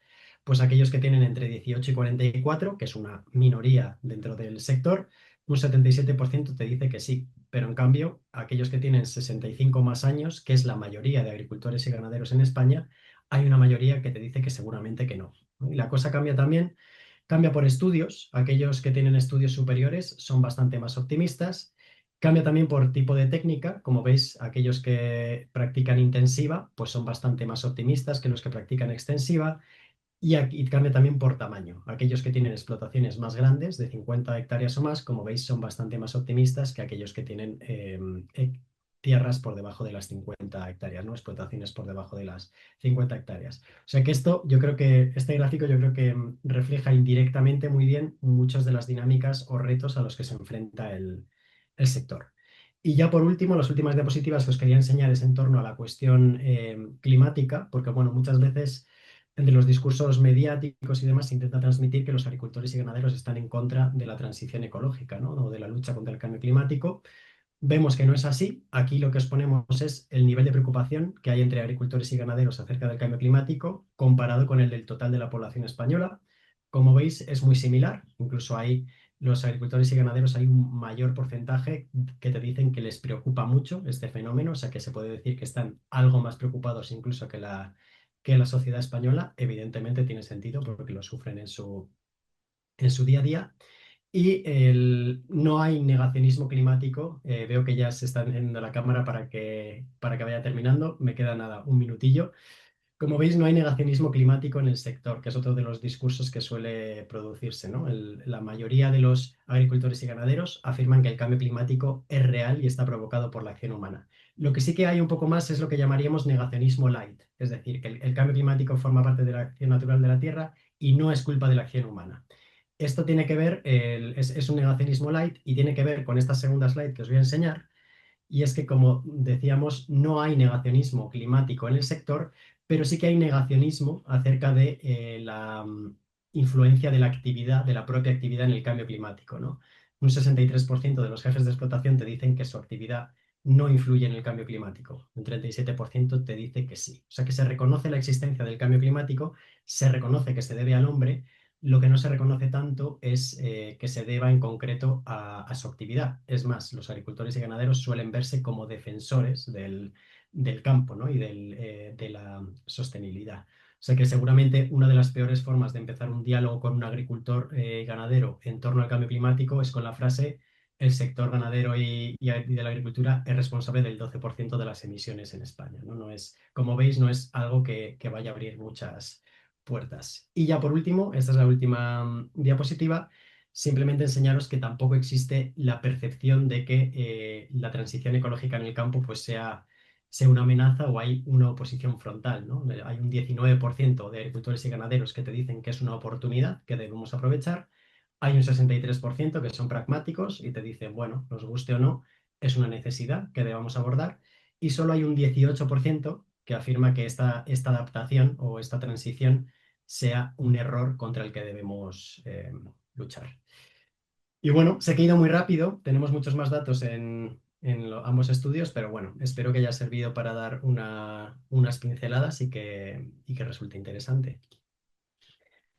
pues aquellos que tienen entre 18 y 44, que es una minoría dentro del sector, un 77% te dice que sí, pero en cambio, aquellos que tienen 65 más años, que es la mayoría de agricultores y ganaderos en España, hay una mayoría que te dice que seguramente que no, ¿no? Y la cosa cambia también, cambia por estudios. Aquellos que tienen estudios superiores son bastante más optimistas. Cambia también por tipo de técnica. Como veis, aquellos que practican intensiva, pues son bastante más optimistas que los que practican extensiva. Y aquí cambia también por tamaño. Aquellos que tienen explotaciones más grandes, de 50 hectáreas o más, como veis, son bastante más optimistas que aquellos que tienen tierras por debajo de las 50 hectáreas, ¿no? Explotaciones por debajo de las 50 hectáreas. O sea que esto, yo creo que este gráfico yo creo que refleja indirectamente muy bien muchas de las dinámicas o retos a los que se enfrenta el sector. Y ya por último, las últimas diapositivas que os quería enseñar es en torno a la cuestión climática, porque bueno, muchas veces entre los discursos mediáticos y demás se intenta transmitir que los agricultores y ganaderos están en contra de la transición ecológica, ¿no? O de la lucha contra el cambio climático. Vemos que no es así. Aquí lo que exponemos es el nivel de preocupación que hay entre agricultores y ganaderos acerca del cambio climático comparado con el del total de la población española. Como veis, es muy similar. Incluso hay los agricultores y ganaderos, hay un mayor porcentaje que te dicen que les preocupa mucho este fenómeno, o sea que se puede decir que están algo más preocupados incluso que la sociedad española. Evidentemente tiene sentido porque lo sufren en su día a día. Y no hay negacionismo climático. Veo que ya se está encendiendo la cámara para que vaya terminando. Me queda nada, un minutillo. Como veis, no hay negacionismo climático en el sector, que es otro de los discursos que suele producirse, ¿no? La mayoría de los agricultores y ganaderos afirman que el cambio climático es real y está provocado por la acción humana. Lo que sí que hay un poco más es lo que llamaríamos negacionismo light, es decir, que el cambio climático forma parte de la acción natural de la Tierra y no es culpa de la acción humana. Esto tiene que ver, es un negacionismo light y tiene que ver con esta segunda slide que os voy a enseñar, y es que, como decíamos, no hay negacionismo climático en el sector, pero sí que hay negacionismo acerca de la influencia de la actividad, de la propia actividad en el cambio climático, ¿no? Un 63% de los jefes de explotación te dicen que su actividad no influye en el cambio climático. Un 37% te dice que sí. O sea que se reconoce la existencia del cambio climático, se reconoce que se debe al hombre. Lo que no se reconoce tanto es que se deba en concreto a su actividad. Es más, los agricultores y ganaderos suelen verse como defensores del campo, ¿no? Y de la sostenibilidad. O sea que seguramente una de las peores formas de empezar un diálogo con un agricultor ganadero en torno al cambio climático es con la frase: el sector ganadero y de la agricultura es responsable del 12% de las emisiones en España, ¿no? No es, como veis, no es algo que vaya a abrir muchas puertas. Y ya por último, esta es la última diapositiva, simplemente enseñaros que tampoco existe la percepción de que la transición ecológica en el campo pues sea una amenaza o hay una oposición frontal, ¿no? Hay un 19% de agricultores y ganaderos que te dicen que es una oportunidad que debemos aprovechar. Hay un 63% que son pragmáticos y te dicen, bueno, nos guste o no, es una necesidad que debamos abordar. Y solo hay un 18% que afirma que esta adaptación o esta transición sea un error contra el que debemos luchar. Y bueno, sé que he ido muy rápido, tenemos muchos más datos en ambos estudios, pero bueno, espero que haya servido para dar unas pinceladas y que resulte interesante.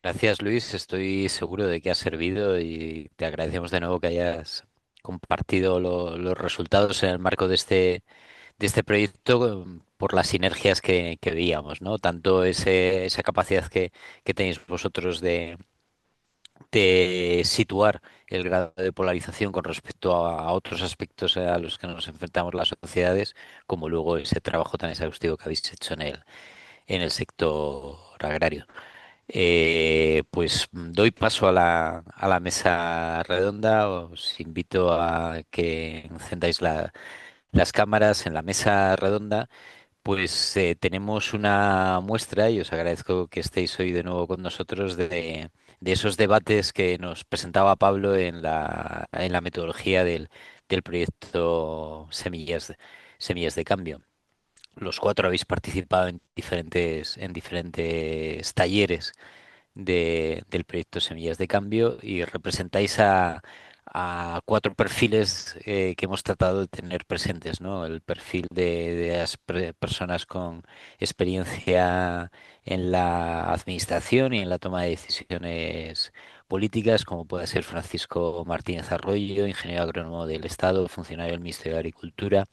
Gracias, Luis. Estoy seguro de que ha servido y te agradecemos de nuevo que hayas compartido los resultados en el marco de este proyecto por las sinergias que veíamos, ¿no? Tanto esa capacidad que tenéis vosotros de situar el grado de polarización con respecto a otros aspectos a los que nos enfrentamos las sociedades, como luego ese trabajo tan exhaustivo que habéis hecho en el sector agrario. Pues doy paso a a la mesa redonda. Os invito a que encendáis las cámaras en la mesa redonda. Pues tenemos una muestra y os agradezco que estéis hoy de nuevo con nosotros de esos debates que nos presentaba Pablo en la metodología del proyecto Semillas de Cambio. Los cuatro habéis participado en diferentes talleres del proyecto Semillas de Cambio y representáis a cuatro perfiles que hemos tratado de tener presentes, ¿no? El perfil de las personas con experiencia en la administración y en la toma de decisiones políticas, como puede ser Francisco Martínez Arroyo, ingeniero agrónomo del Estado, funcionario del Ministerio de Agricultura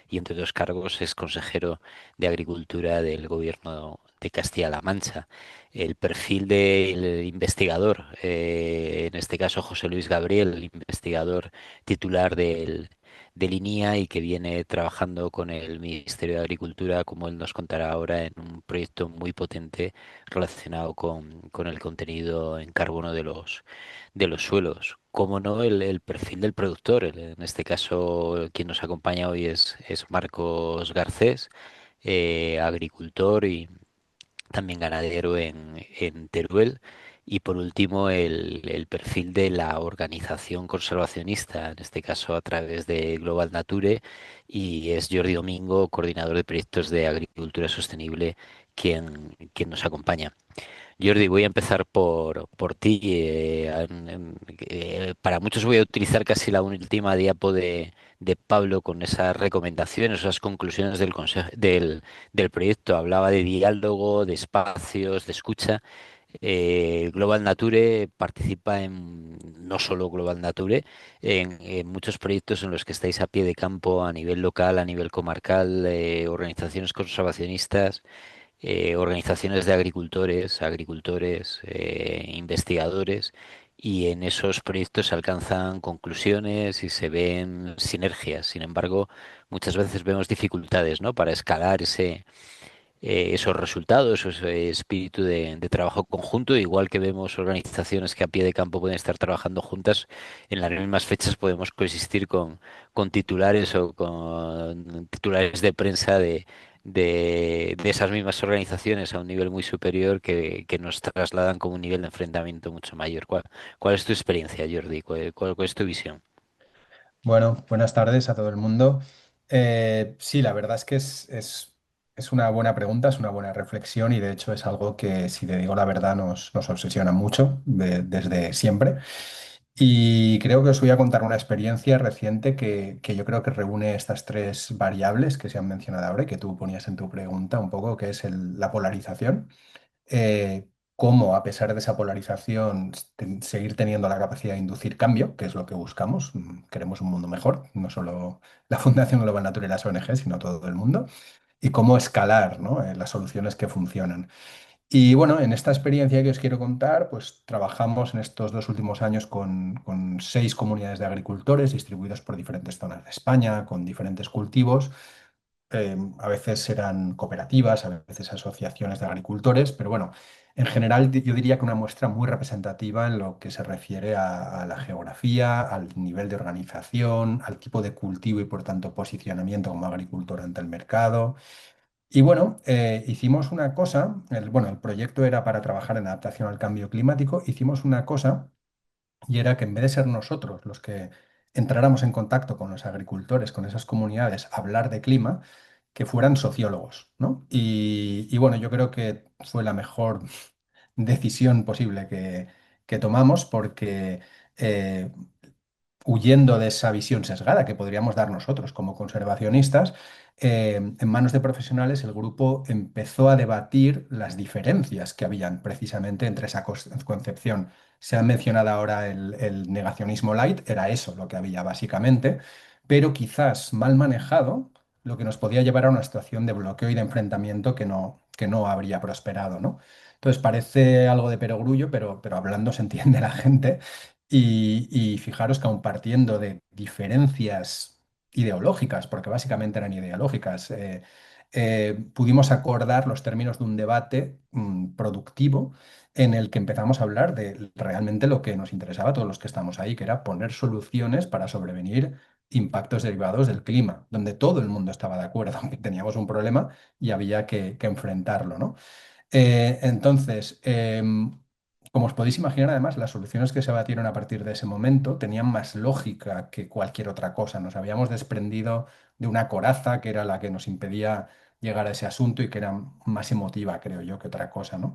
y entre otros cargos es consejero de Agricultura del Gobierno de Castilla-La Mancha. El perfil del investigador, en este caso José Luis Gabriel, el investigador titular del INIA y que viene trabajando con el Ministerio de Agricultura, como él nos contará ahora, en un proyecto muy potente relacionado con el contenido en carbono de los suelos. Como no, el perfil del productor. En este caso, quien nos acompaña hoy es Marcos Garcés, agricultor y también ganadero en Teruel. Y por último, el perfil de la organización conservacionista, en este caso a través de Global Nature, y es Jordi Domingo, coordinador de proyectos de agricultura sostenible, quien nos acompaña. Jordi, voy a empezar por ti. Para muchos voy a utilizar casi la última diapo de Pablo con esas recomendaciones, esas conclusiones del proyecto. Hablaba de diálogo, de espacios, de escucha. Global Nature participa no solo Global Nature, en muchos proyectos en los que estáis a pie de campo a nivel local, a nivel comarcal, organizaciones conservacionistas, organizaciones de agricultores, investigadores, y en esos proyectos se alcanzan conclusiones y se ven sinergias. Sin embargo, muchas veces vemos dificultades, ¿no? Para escalar esos resultados, ese espíritu de trabajo conjunto, igual que vemos organizaciones que a pie de campo pueden estar trabajando juntas, en las mismas fechas podemos coexistir con titulares o con titulares de prensa de esas mismas organizaciones a un nivel muy superior que nos trasladan con un nivel de enfrentamiento mucho mayor. ¿Cuál es tu experiencia, Jordi? ¿Cuál es tu visión? Bueno, buenas tardes a todo el mundo. Sí, la verdad es que es una buena pregunta, es una buena reflexión y de hecho es algo que, si te digo la verdad, nos obsesiona mucho desde siempre. Y creo que os voy a contar una experiencia reciente que yo creo que reúne estas tres variables que se han mencionado ahora y que tú ponías en tu pregunta un poco, que es la polarización, cómo a pesar de esa polarización seguir teniendo la capacidad de inducir cambio, que es lo que buscamos. Queremos un mundo mejor, no solo la Fundación Global Natura y las ONG, sino todo el mundo, y cómo escalar, ¿no? Las soluciones que funcionan. Y bueno, en esta experiencia que os quiero contar, pues trabajamos en estos 2 últimos años con 6 comunidades de agricultores distribuidos por diferentes zonas de España, con diferentes cultivos. A veces eran cooperativas, a veces asociaciones de agricultores, pero bueno, en general yo diría que una muestra muy representativa en lo que se refiere a la geografía, al nivel de organización, al tipo de cultivo y por tanto posicionamiento como agricultor ante el mercado. Y bueno, hicimos una cosa, bueno, el proyecto era para trabajar en adaptación al cambio climático, hicimos una cosa y era que en vez de ser nosotros los que entráramos en contacto con los agricultores, con esas comunidades, a hablar de clima, que fueran sociólogos, ¿no? Y bueno, yo creo que fue la mejor decisión posible que tomamos porque eh, huyendo de esa visión sesgada que podríamos dar nosotros como conservacionistas, en manos de profesionales el grupo empezó a debatir las diferencias que habían precisamente entre esa concepción. Se ha mencionado ahora el negacionismo light, era eso lo que había básicamente, pero quizás mal manejado, lo que nos podía llevar a una situación de bloqueo y de enfrentamiento que no habría prosperado, ¿no? Entonces parece algo de perogrullo, pero hablando se entiende la gente. Y fijaros que aun partiendo de diferencias ideológicas, porque básicamente eran ideológicas, pudimos acordar los términos de un debate productivo en el que empezamos a hablar de realmente lo que nos interesaba a todos los que estamos ahí, que era poner soluciones para sobrevenir impactos derivados del clima, donde todo el mundo estaba de acuerdo, que teníamos un problema y había que enfrentarlo, ¿no? Entonces, Como os podéis imaginar, además, las soluciones que se batieron a partir de ese momento tenían más lógica que cualquier otra cosa. Nos habíamos desprendido de una coraza que era la que nos impedía llegar a ese asunto y que era más emotiva, creo yo, que otra cosa, ¿no?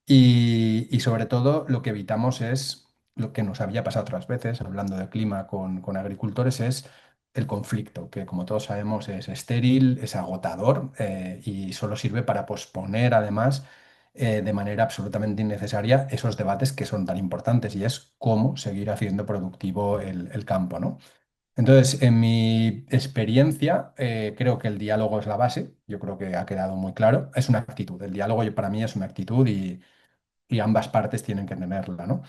Y sobre todo lo que evitamos es lo que nos había pasado otras veces, hablando de clima con agricultores, es el conflicto, que como todos sabemos es estéril, es agotador y solo sirve para posponer además de manera absolutamente innecesaria esos debates que son tan importantes y es cómo seguir haciendo productivo el campo, ¿no? Entonces, en mi experiencia, creo que el diálogo es la base. Yo creo que ha quedado muy claro. Es una actitud. El diálogo para mí es una actitud y ambas partes tienen que tenerla, ¿no?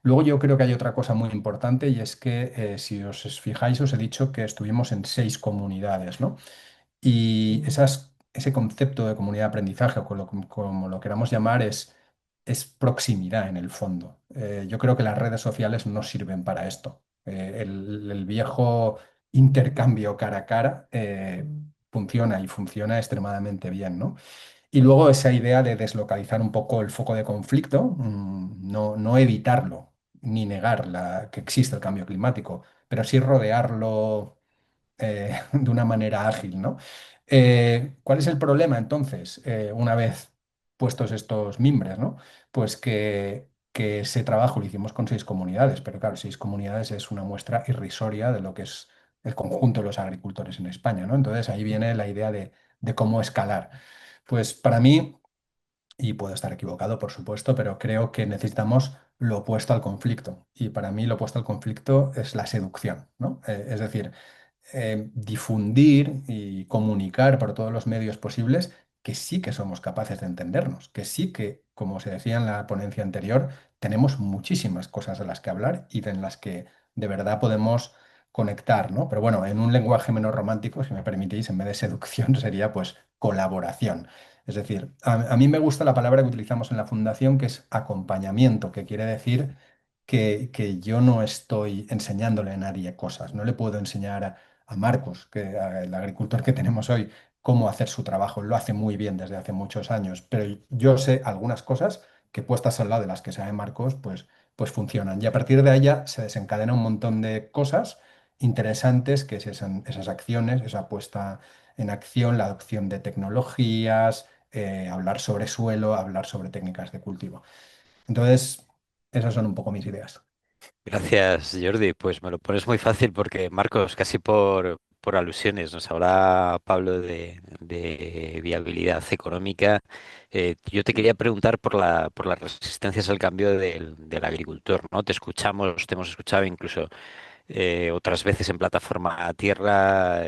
Luego yo creo que hay otra cosa muy importante y es que si os fijáis, os he dicho que estuvimos en 6 comunidades, ¿no? Y ese concepto de comunidad de aprendizaje, o como lo queramos llamar, es proximidad en el fondo. Yo creo que las redes sociales no sirven para esto. El viejo intercambio cara a cara funciona y funciona extremadamente bien, ¿no? Y luego esa idea de deslocalizar un poco el foco de conflicto, no evitarlo ni negar que existe el cambio climático, pero sí rodearlo de una manera ágil, ¿no? ¿Cuál es el problema entonces, una vez puestos estos mimbres, ¿no? Pues que ese trabajo lo hicimos con 6 comunidades, pero claro, 6 comunidades es una muestra irrisoria de lo que es el conjunto de los agricultores en España, ¿no? Entonces ahí viene la idea de cómo escalar. Pues para mí, y puedo estar equivocado, por supuesto, pero creo que necesitamos lo opuesto al conflicto. Y para mí lo opuesto al conflicto es la seducción, ¿no? Es decir, difundir y comunicar por todos los medios posibles que sí que somos capaces de entendernos, que sí que, como se decía en la ponencia anterior, tenemos muchísimas cosas de las que hablar y en las que de verdad podemos conectar, ¿no? Pero bueno, en un lenguaje menos romántico, si me permitís, en vez de seducción sería pues colaboración. Es decir, a mí me gusta la palabra que utilizamos en la fundación, que es acompañamiento, que quiere decir que yo no estoy enseñándole a nadie cosas. No le puedo enseñar a Marcos, el agricultor que tenemos hoy, cómo hacer su trabajo. Lo hace muy bien desde hace muchos años, pero yo sé algunas cosas que puestas al lado de las que sabe Marcos, pues funcionan. Y a partir de allá se desencadena un montón de cosas interesantes, que es esas acciones, esa puesta en acción, la adopción de tecnologías, hablar sobre suelo, hablar sobre técnicas de cultivo. Entonces, esas son un poco mis ideas. Gracias, Jordi. Pues me lo pones muy fácil porque, Marcos, casi por alusiones, nos habla Pablo de viabilidad económica. Yo te quería preguntar por las resistencias al cambio del agricultor, ¿no? Te escuchamos, te hemos escuchado incluso otras veces en plataforma a tierra,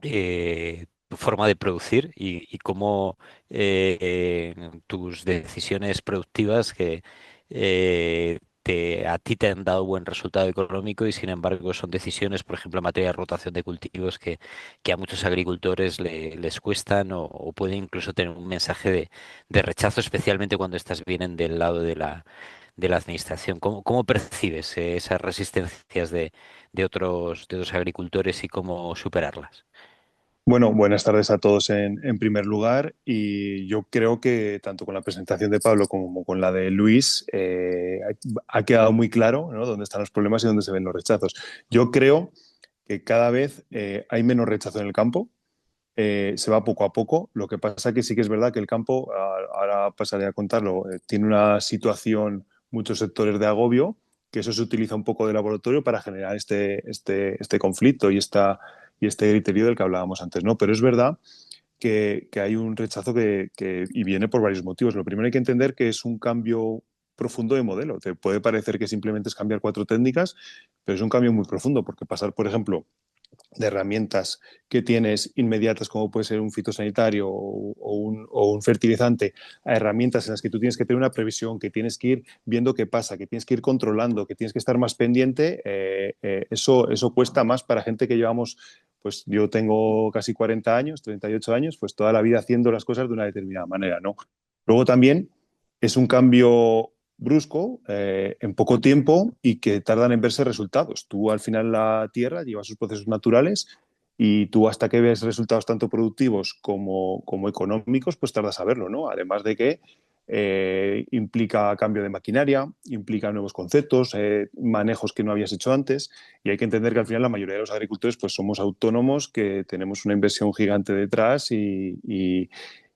tu forma de producir y cómo tus decisiones productivas que a ti te han dado buen resultado económico y sin embargo son decisiones, por ejemplo, en materia de rotación de cultivos que a muchos agricultores les cuestan o pueden incluso tener un mensaje de rechazo, especialmente cuando estas vienen del lado de la administración. ¿Cómo percibes esas resistencias de otros agricultores y cómo superarlas? Bueno, buenas tardes a todos en primer lugar y yo creo que tanto con la presentación de Pablo como con la de Luis ha quedado muy claro, ¿no?, dónde están los problemas y dónde se ven los rechazos. Yo creo que cada vez hay menos rechazo en el campo, se va poco a poco. Lo que pasa que sí que es verdad que el campo, ahora pasaré a contarlo, tiene una situación, muchos sectores de agobio, que eso se utiliza un poco de laboratorio para generar este conflicto y este criterio del que hablábamos antes, ¿no? Pero es verdad que hay un rechazo y viene por varios motivos. Lo primero hay que entender que es un cambio profundo de modelo. Te puede parecer que simplemente es cambiar 4 técnicas, pero es un cambio muy profundo, porque pasar, por ejemplo, de herramientas que tienes inmediatas, como puede ser un fitosanitario o un fertilizante, a herramientas en las que tú tienes que tener una previsión, que tienes que ir viendo qué pasa, que tienes que ir controlando, que tienes que estar más pendiente, eso cuesta más para gente que llevamos, pues yo tengo casi 40 años, 38 años, pues toda la vida haciendo las cosas de una determinada manera, ¿no? Luego también es un cambio brusco, en poco tiempo y que tardan en verse resultados. Tú al final la Tierra lleva sus procesos naturales y tú hasta que ves resultados tanto productivos como económicos, pues tardas a verlo, ¿no? Además de que implica cambio de maquinaria, implica nuevos conceptos, manejos que no habías hecho antes, y hay que entender que al final la mayoría de los agricultores pues somos autónomos, que tenemos una inversión gigante detrás y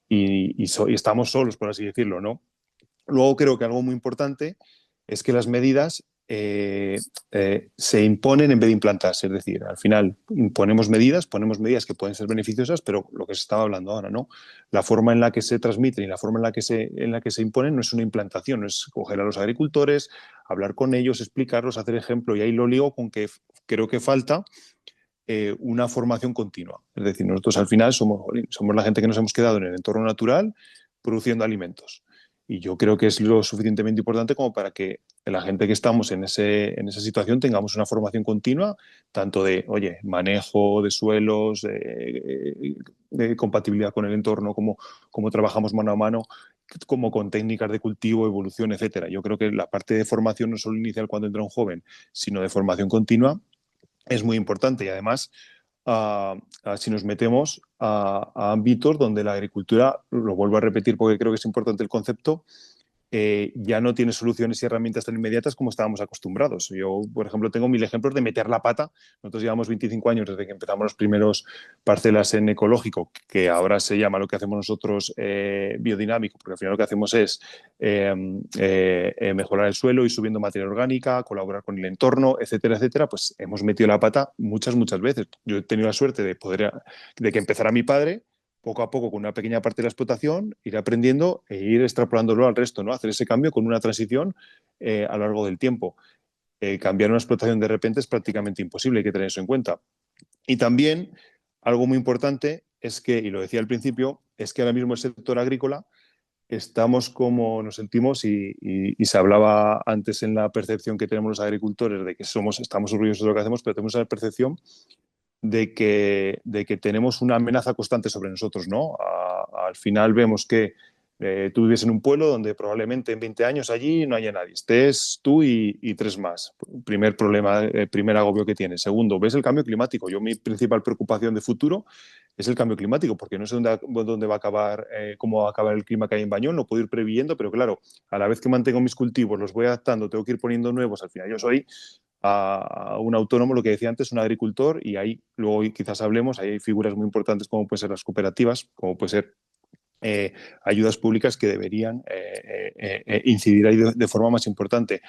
estamos solos, por así decirlo, ¿no? Luego creo que algo muy importante es que las medidas se imponen en vez de implantarse. Es decir, al final imponemos medidas, ponemos medidas que pueden ser beneficiosas, pero lo que se estaba hablando ahora, ¿no? La forma en la que se transmiten y la forma en la que se imponen no es una implantación, no es coger a los agricultores, hablar con ellos, explicarlos, hacer ejemplo. Y ahí lo ligo con que creo que falta una formación continua. Es decir, nosotros al final somos la gente que nos hemos quedado en el entorno natural produciendo alimentos. Y yo creo que es lo suficientemente importante como para que la gente que estamos en esa situación tengamos una formación continua, tanto de, oye, manejo de suelos, de compatibilidad con el entorno, como trabajamos mano a mano, como con técnicas de cultivo, evolución, etcétera. Yo creo que la parte de formación no solo inicial cuando entra un joven, sino de formación continua es muy importante. Y además, si nos metemos a ámbitos donde la agricultura, lo vuelvo a repetir porque creo que es importante el concepto, ya no tiene soluciones y herramientas tan inmediatas como estábamos acostumbrados. Yo, por ejemplo, tengo mil ejemplos de meter la pata. Nosotros llevamos 25 años desde que empezamos los primeros parcelas en ecológico, que ahora se llama lo que hacemos nosotros biodinámico, porque al final lo que hacemos es mejorar el suelo y subiendo materia orgánica, colaborar con el entorno, etcétera, etcétera. Pues hemos metido la pata muchas, muchas veces. Yo he tenido la suerte de que empezara mi padre poco a poco con una pequeña parte de la explotación, ir aprendiendo e ir extrapolándolo al resto, ¿no? Hacer ese cambio con una transición a lo largo del tiempo. Cambiar una explotación de repente es prácticamente imposible, hay que tener eso en cuenta. Y también algo muy importante es que, y lo decía al principio, es que ahora mismo el sector agrícola estamos como nos sentimos y se hablaba antes en la percepción que tenemos los agricultores de que estamos orgullosos de lo que hacemos, pero tenemos la percepción de que tenemos una amenaza constante sobre nosotros, ¿no? Al final vemos que tú vives en un pueblo donde probablemente en 20 años allí no haya nadie. Estés tú y tres más. Primer problema, primer agobio que tienes. Segundo, ves el cambio climático. Mi principal preocupación de futuro es el cambio climático, porque no sé dónde va a acabar, cómo va a acabar el clima que hay en Bañón, lo puedo ir previendo, pero claro, a la vez que mantengo mis cultivos, los voy adaptando, tengo que ir poniendo nuevos. Al final yo soy a un autónomo, lo que decía antes, un agricultor, y ahí luego quizás hablemos, ahí hay figuras muy importantes como pueden ser las cooperativas, como puede ser ayudas públicas que deberían incidir ahí de forma más importante.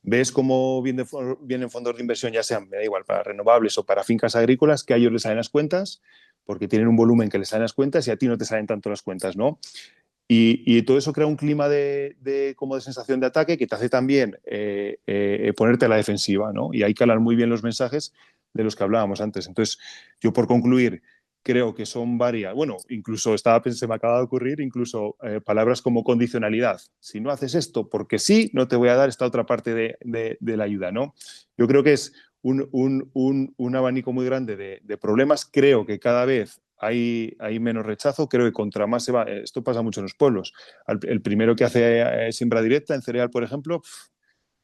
¿Ves cómo vienen fondos de inversión, ya sean, me da igual, para renovables o para fincas agrícolas, que a ellos les salen las cuentas, porque tienen un volumen que les salen las cuentas y a ti no te salen tanto las cuentas, ¿no? Y todo eso crea un clima como de sensación de ataque que te hace también ponerte a la defensiva, ¿no? Y hay que hablar muy bien los mensajes de los que hablábamos antes. Entonces, yo por concluir, creo que son varias, bueno, incluso se me acaba de ocurrir, incluso palabras como condicionalidad. Si no haces esto porque sí, no te voy a dar esta otra parte de la ayuda, ¿no? Yo creo que es un abanico muy grande de problemas. Creo que cada vez hay menos rechazo. Creo que contra más se va, esto pasa mucho en los pueblos. El primero que hace siembra directa en cereal, por ejemplo,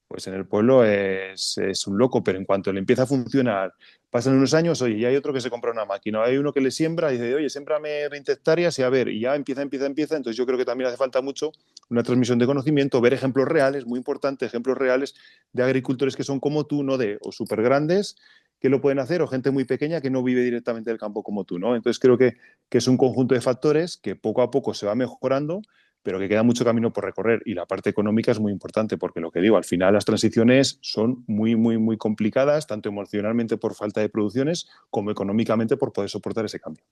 pues en el pueblo es un loco, pero en cuanto le empieza a funcionar, pasan unos años, oye, ya hay otro que se compra una máquina, hay uno que le siembra y dice, oye, sémbrame 20 hectáreas y a ver, y ya empieza. Entonces yo creo que también hace falta mucho una transmisión de conocimiento, ver ejemplos reales, muy importante, ejemplos reales de agricultores que son como tú, no de o súper grandes que lo pueden hacer o gente muy pequeña que no vive directamente del campo como tú, ¿no? Entonces creo que es un conjunto de factores que poco a poco se va mejorando, pero que queda mucho camino por recorrer. Y la parte económica es muy importante porque lo que digo, al final las transiciones son muy, muy, muy complicadas, tanto emocionalmente por falta de producciones como económicamente por poder soportar ese cambio.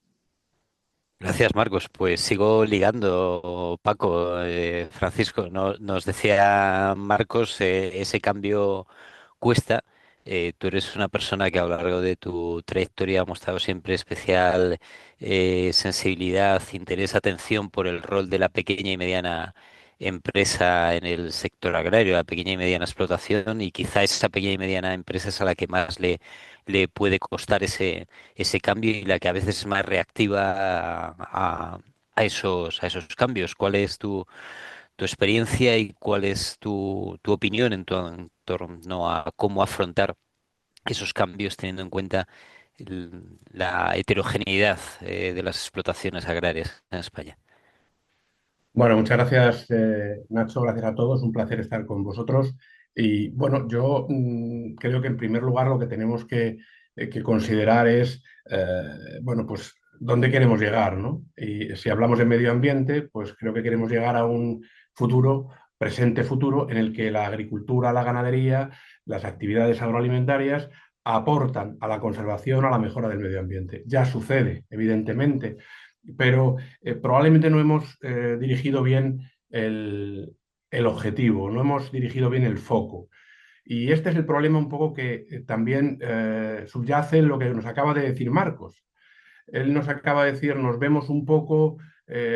Gracias, Marcos. Pues sigo ligando, Paco, Francisco. Nos decía Marcos, ese cambio cuesta. Tú eres una persona que a lo largo de tu trayectoria ha mostrado siempre especial sensibilidad, interés, atención por el rol de la pequeña y mediana empresa en el sector agrario, la pequeña y mediana explotación, y quizá esa pequeña y mediana empresa es a la que más le puede costar ese cambio y la que a veces es más reactiva a esos cambios. ¿Cuál es tu experiencia y cuál es tu opinión en torno a cómo afrontar esos cambios teniendo en cuenta la heterogeneidad de las explotaciones agrarias en España? Bueno, muchas gracias, Nacho, gracias a todos, un placer estar con vosotros. Y bueno, yo creo que en primer lugar lo que tenemos que considerar es, bueno, pues dónde queremos llegar, ¿no? Y si hablamos de medio ambiente, pues creo que queremos llegar a un futuro, presente futuro, en el que la agricultura, la ganadería, las actividades agroalimentarias aportan a la conservación, a la mejora del medio ambiente. Ya sucede, evidentemente, pero probablemente no hemos dirigido bien el objetivo, no hemos dirigido bien el foco. Y este es el problema un poco que también subyace en lo que nos acaba de decir Marcos. Él nos acaba de decir, nos vemos un poco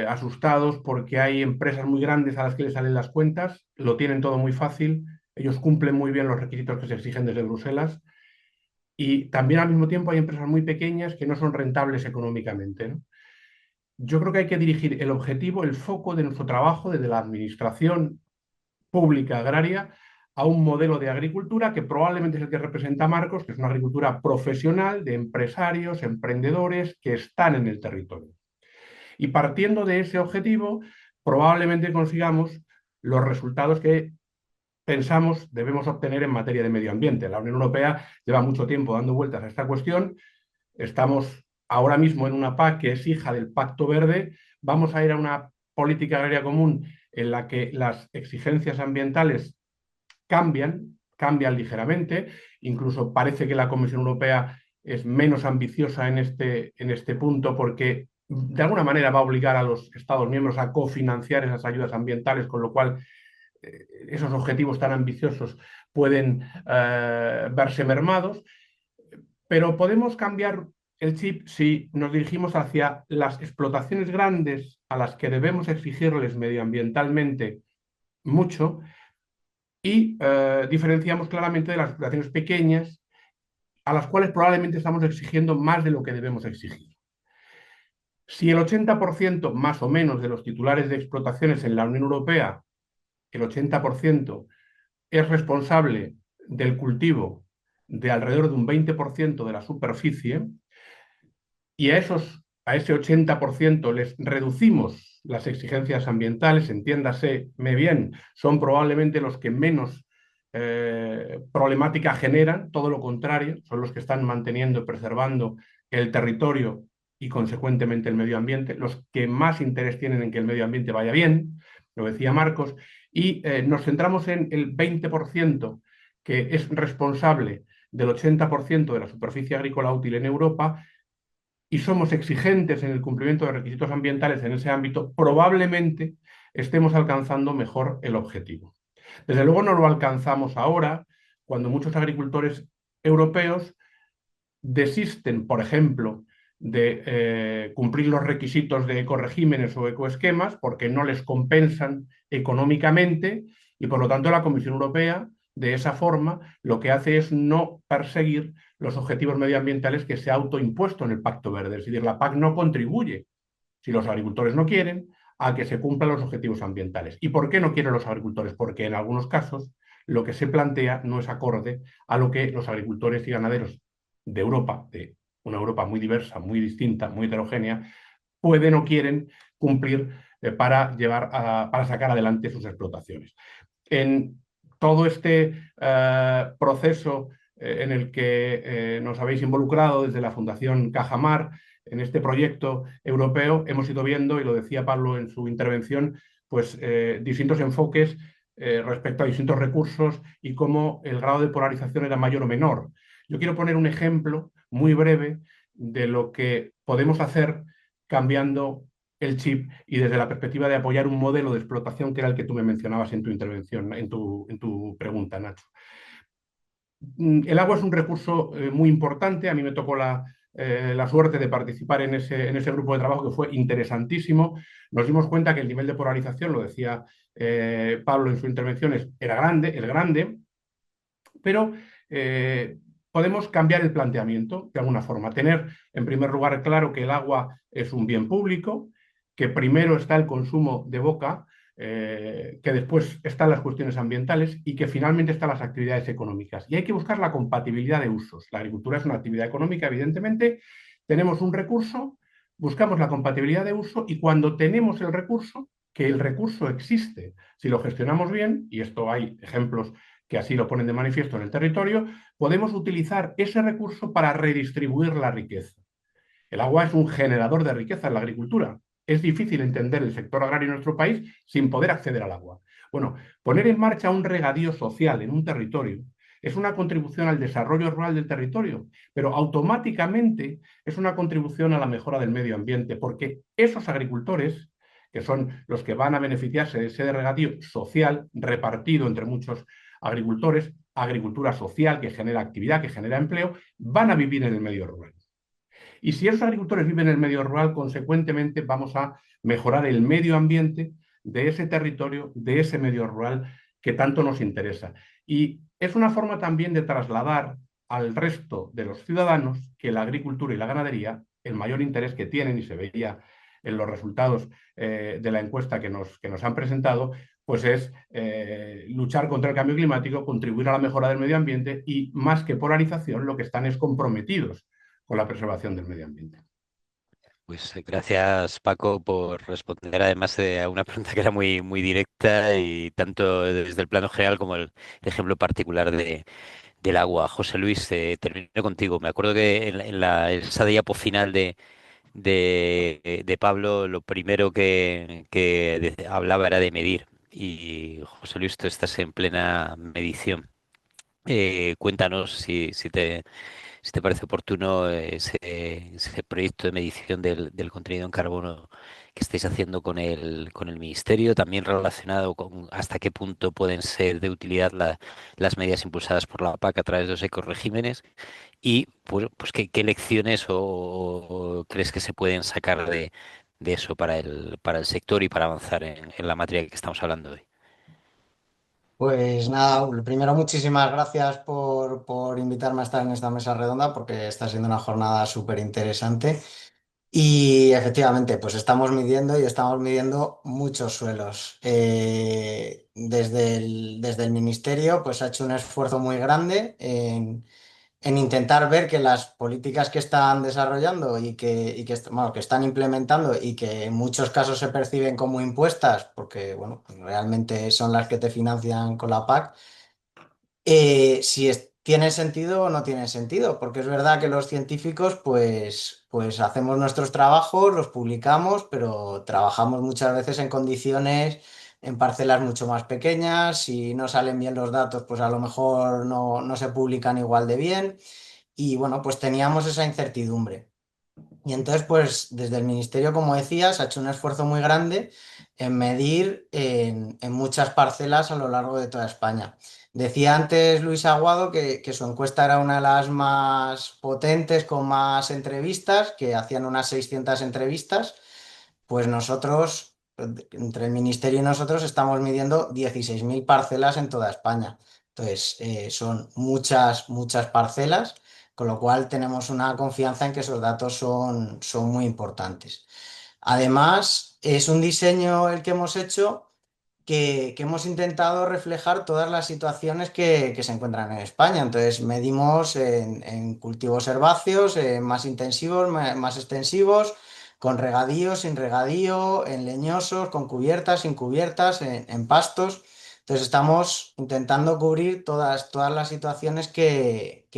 asustados porque hay empresas muy grandes a las que les salen las cuentas, lo tienen todo muy fácil, ellos cumplen muy bien los requisitos que se exigen desde Bruselas y también al mismo tiempo hay empresas muy pequeñas que no son rentables económicamente, ¿no? Yo creo que hay que dirigir el objetivo, el foco de nuestro trabajo desde la administración pública agraria a un modelo de agricultura que probablemente es el que representa Marcos, que es una agricultura profesional de empresarios, emprendedores que están en el territorio. Y partiendo de ese objetivo, probablemente consigamos los resultados que pensamos debemos obtener en materia de medio ambiente. La Unión Europea lleva mucho tiempo dando vueltas a esta cuestión. Estamos ahora mismo en una PAC que es hija del Pacto Verde. Vamos a ir a una política agraria común en la que las exigencias ambientales cambian ligeramente. Incluso parece que la Comisión Europea es menos ambiciosa en este punto porque de alguna manera va a obligar a los Estados miembros a cofinanciar esas ayudas ambientales, con lo cual esos objetivos tan ambiciosos pueden verse mermados. Pero podemos cambiar el chip si nos dirigimos hacia las explotaciones grandes a las que debemos exigirles medioambientalmente mucho y diferenciamos claramente de las explotaciones pequeñas a las cuales probablemente estamos exigiendo más de lo que debemos exigir. Si el 80% más o menos de los titulares de explotaciones en la Unión Europea, el 80% es responsable del cultivo de alrededor de un 20% de la superficie, y a ese 80% les reducimos las exigencias ambientales, entiéndase bien, son probablemente los que menos problemática generan, todo lo contrario, son los que están manteniendo y preservando el territorio y consecuentemente el medio ambiente, los que más interés tienen en que el medio ambiente vaya bien, lo decía Marcos, y nos centramos en el 20% que es responsable del 80% de la superficie agrícola útil en Europa, y somos exigentes en el cumplimiento de requisitos ambientales en ese ámbito, probablemente estemos alcanzando mejor el objetivo. Desde luego no lo alcanzamos ahora, cuando muchos agricultores europeos desisten, por ejemplo, de cumplir los requisitos de ecoregímenes o ecoesquemas porque no les compensan económicamente y por lo tanto la Comisión Europea de esa forma lo que hace es no perseguir los objetivos medioambientales que se ha autoimpuesto en el Pacto Verde. Es decir, la PAC no contribuye, si los agricultores no quieren, a que se cumplan los objetivos ambientales. ¿Y por qué no quieren los agricultores? Porque en algunos casos lo que se plantea no es acorde a lo que los agricultores y ganaderos de Europa, de una Europa muy diversa, muy distinta, muy heterogénea, pueden o quieren cumplir para sacar adelante sus explotaciones. En todo este proceso en el que nos habéis involucrado desde la Fundación Cajamar, en este proyecto europeo, hemos ido viendo, y lo decía Pablo en su intervención, pues distintos enfoques respecto a distintos recursos y cómo el grado de polarización era mayor o menor. Yo quiero poner un ejemplo muy breve de lo que podemos hacer cambiando el chip y desde la perspectiva de apoyar un modelo de explotación que era el que tú me mencionabas en tu intervención, en tu pregunta, Nacho. El agua es un recurso muy importante. A mí me tocó la suerte de participar en ese grupo de trabajo que fue interesantísimo. Nos dimos cuenta que el nivel de polarización, lo decía Pablo en su intervención, era grande, pero podemos cambiar el planteamiento de alguna forma. Tener, en primer lugar, claro que el agua es un bien público, que primero está el consumo de boca, que después están las cuestiones ambientales y que finalmente están las actividades económicas. Y hay que buscar la compatibilidad de usos. La agricultura es una actividad económica, evidentemente. Tenemos un recurso, buscamos la compatibilidad de uso y cuando tenemos el recurso, que el recurso existe. Si lo gestionamos bien, y esto hay ejemplos que así lo ponen de manifiesto en el territorio, podemos utilizar ese recurso para redistribuir la riqueza. El agua es un generador de riqueza en la agricultura. Es difícil entender el sector agrario en nuestro país sin poder acceder al agua. Bueno, poner en marcha un regadío social en un territorio es una contribución al desarrollo rural del territorio, pero automáticamente es una contribución a la mejora del medio ambiente, porque esos agricultores, que son los que van a beneficiarse de ese regadío social repartido entre muchos agricultores, agricultura social que genera actividad, que genera empleo, van a vivir en el medio rural. Y si esos agricultores viven en el medio rural, consecuentemente vamos a mejorar el medio ambiente de ese territorio, de ese medio rural que tanto nos interesa. Y es una forma también de trasladar al resto de los ciudadanos que la agricultura y la ganadería, el mayor interés que tienen, y se veía en los resultados de la encuesta que nos han presentado, pues es luchar contra el cambio climático, contribuir a la mejora del medio ambiente y, más que polarización, lo que están es comprometidos con la preservación del medio ambiente. Pues gracias, Paco, por responder además a una pregunta que era muy directa y tanto desde el plano general como el ejemplo particular del agua. José Luis, termino contigo. Me acuerdo que esa diapo final de Pablo, lo primero que hablaba era de medir. Y José Luis, tú estás en plena medición. Cuéntanos si te parece oportuno ese proyecto de medición del contenido en carbono que estáis haciendo con el ministerio, también relacionado con hasta qué punto pueden ser de utilidad las medidas impulsadas por la PAC a través de los ecoregímenes y pues qué lecciones o crees que se pueden sacar de eso para el sector y para avanzar en la materia que estamos hablando hoy. Pues nada, lo primero, muchísimas gracias por invitarme a estar en esta mesa redonda porque está siendo una jornada súper interesante. Y efectivamente, pues estamos midiendo muchos suelos. Desde el ministerio, pues ha hecho un esfuerzo muy grande en intentar ver que las políticas que están desarrollando bueno, que están implementando y que en muchos casos se perciben como impuestas, porque bueno, pues realmente son las que te financian con la PAC, si tiene sentido o no tiene sentido, porque es verdad que los científicos pues hacemos nuestros trabajos, los publicamos, pero trabajamos muchas veces en condiciones, en parcelas mucho más pequeñas, si no salen bien los datos, pues a lo mejor no se publican igual de bien, y bueno, pues teníamos esa incertidumbre. Y entonces, pues desde el ministerio, como decías, ha hecho un esfuerzo muy grande en medir en muchas parcelas a lo largo de toda España. Decía antes Luis Aguado que su encuesta era una de las más potentes, con más entrevistas, que hacían unas 600 entrevistas. Pues nosotros, entre el ministerio y nosotros, estamos midiendo 16.000 parcelas en toda España. Entonces, son muchas parcelas, con lo cual tenemos una confianza en que esos datos son muy importantes. Además, es un diseño el que hemos hecho que hemos intentado reflejar todas las situaciones que se encuentran en España. Entonces, medimos en cultivos herbáceos, más intensivos, más extensivos, con regadío, sin regadío, en leñosos, con cubiertas, sin cubiertas, en pastos. Entonces, estamos intentando cubrir todas las situaciones que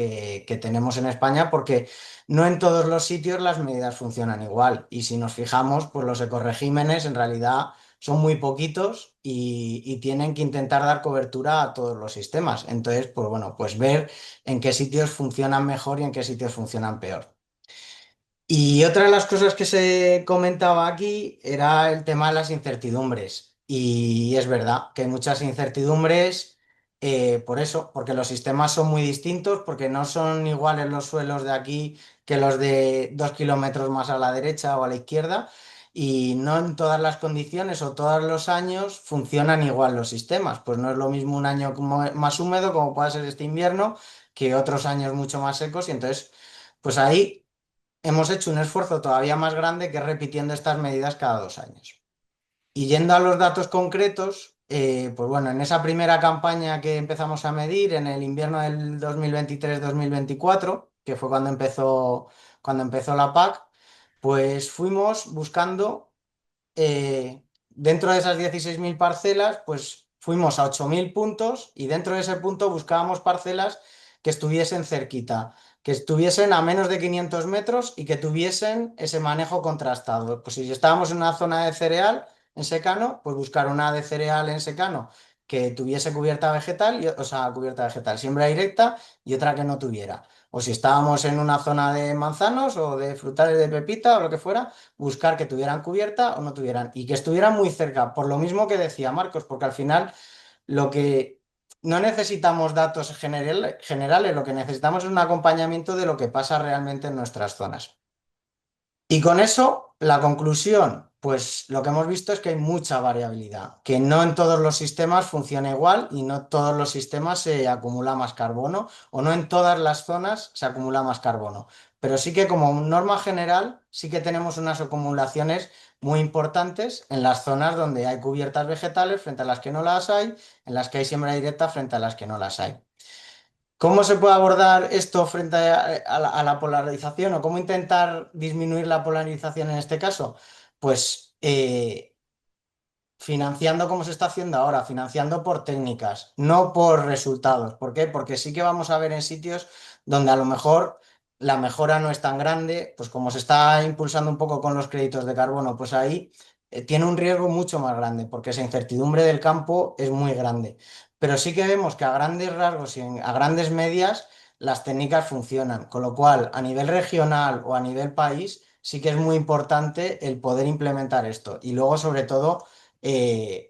tenemos en España, porque no en todos los sitios las medidas funcionan igual. Y si nos fijamos, pues los ecoregímenes en realidad son muy poquitos y tienen que intentar dar cobertura a todos los sistemas. Entonces, pues bueno, pues ver en qué sitios funcionan mejor y en qué sitios funcionan peor. Y otra de las cosas que se comentaba aquí era el tema de las incertidumbres. Y es verdad que hay muchas incertidumbres, por eso, porque los sistemas son muy distintos, porque no son iguales los suelos de aquí que los de 2 kilómetros más a la derecha o a la izquierda. Y no en todas las condiciones o todos los años funcionan igual los sistemas. Pues no es lo mismo un año más húmedo, como puede ser este invierno, que otros años mucho más secos. Y entonces, pues ahí hemos hecho un esfuerzo todavía más grande, que es repitiendo estas medidas cada 2 años. Y yendo a los datos concretos, pues bueno, en esa primera campaña que empezamos a medir en el invierno del 2023-2024, que fue cuando empezó la PAC, pues fuimos buscando dentro de esas 16.000 parcelas, pues fuimos a 8.000 puntos y dentro de ese punto buscábamos parcelas que estuviesen cerquita, que estuviesen a menos de 500 metros y que tuviesen ese manejo contrastado. Pues si estábamos en una zona de cereal en secano, pues buscar una de cereal en secano que tuviese cubierta vegetal, o sea, cubierta vegetal, siembra directa y otra que no tuviera. O si estábamos en una zona de manzanos o de frutales de pepita o lo que fuera, buscar que tuvieran cubierta o no tuvieran y que estuvieran muy cerca, por lo mismo que decía Marcos, porque al final lo que no necesitamos datos generales, lo que necesitamos es un acompañamiento de lo que pasa realmente en nuestras zonas. Y con eso, la conclusión, pues lo que hemos visto es que hay mucha variabilidad, que no en todos los sistemas funciona igual y no en todos los sistemas se acumula más carbono o no en todas las zonas se acumula más carbono. Pero sí que como norma general, sí que tenemos unas acumulaciones muy importantes en las zonas donde hay cubiertas vegetales frente a las que no las hay, en las que hay siembra directa frente a las que no las hay. ¿Cómo se puede abordar esto frente a la polarización o cómo intentar disminuir la polarización en este caso? Pues financiando como se está haciendo ahora, financiando por técnicas, no por resultados. ¿Por qué? Porque sí que vamos a ver en sitios donde a lo mejor la mejora no es tan grande, pues como se está impulsando un poco con los créditos de carbono, pues ahí tiene un riesgo mucho más grande, porque esa incertidumbre del campo es muy grande. Pero sí que vemos que a grandes rasgos y a grandes medias las técnicas funcionan, con lo cual a nivel regional o a nivel país sí que es muy importante el poder implementar esto. Y luego, sobre todo,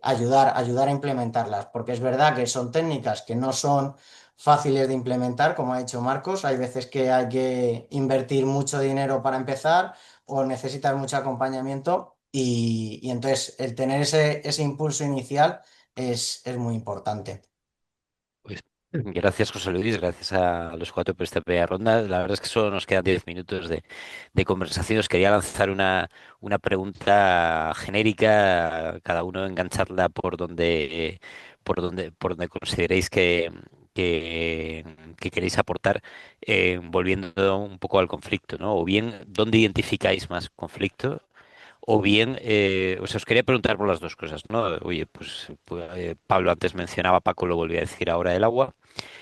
ayudar a implementarlas, porque es verdad que son técnicas que no son fáciles de implementar, como ha dicho Marcos, hay veces que hay que invertir mucho dinero para empezar o necesitas mucho acompañamiento y entonces el tener ese impulso inicial es muy importante. Pues gracias, José Luis, gracias a los cuatro por esta primera ronda. La verdad es que solo nos quedan 10 minutos de conversación. Os quería lanzar una pregunta genérica, cada uno engancharla por donde consideréis que queréis aportar, volviendo un poco al conflicto, ¿no? O bien, ¿dónde identificáis más conflicto? O bien, o sea, os quería preguntar por las dos cosas, ¿no? Oye, pues, Pablo antes mencionaba, Paco lo volvió a decir ahora, el agua.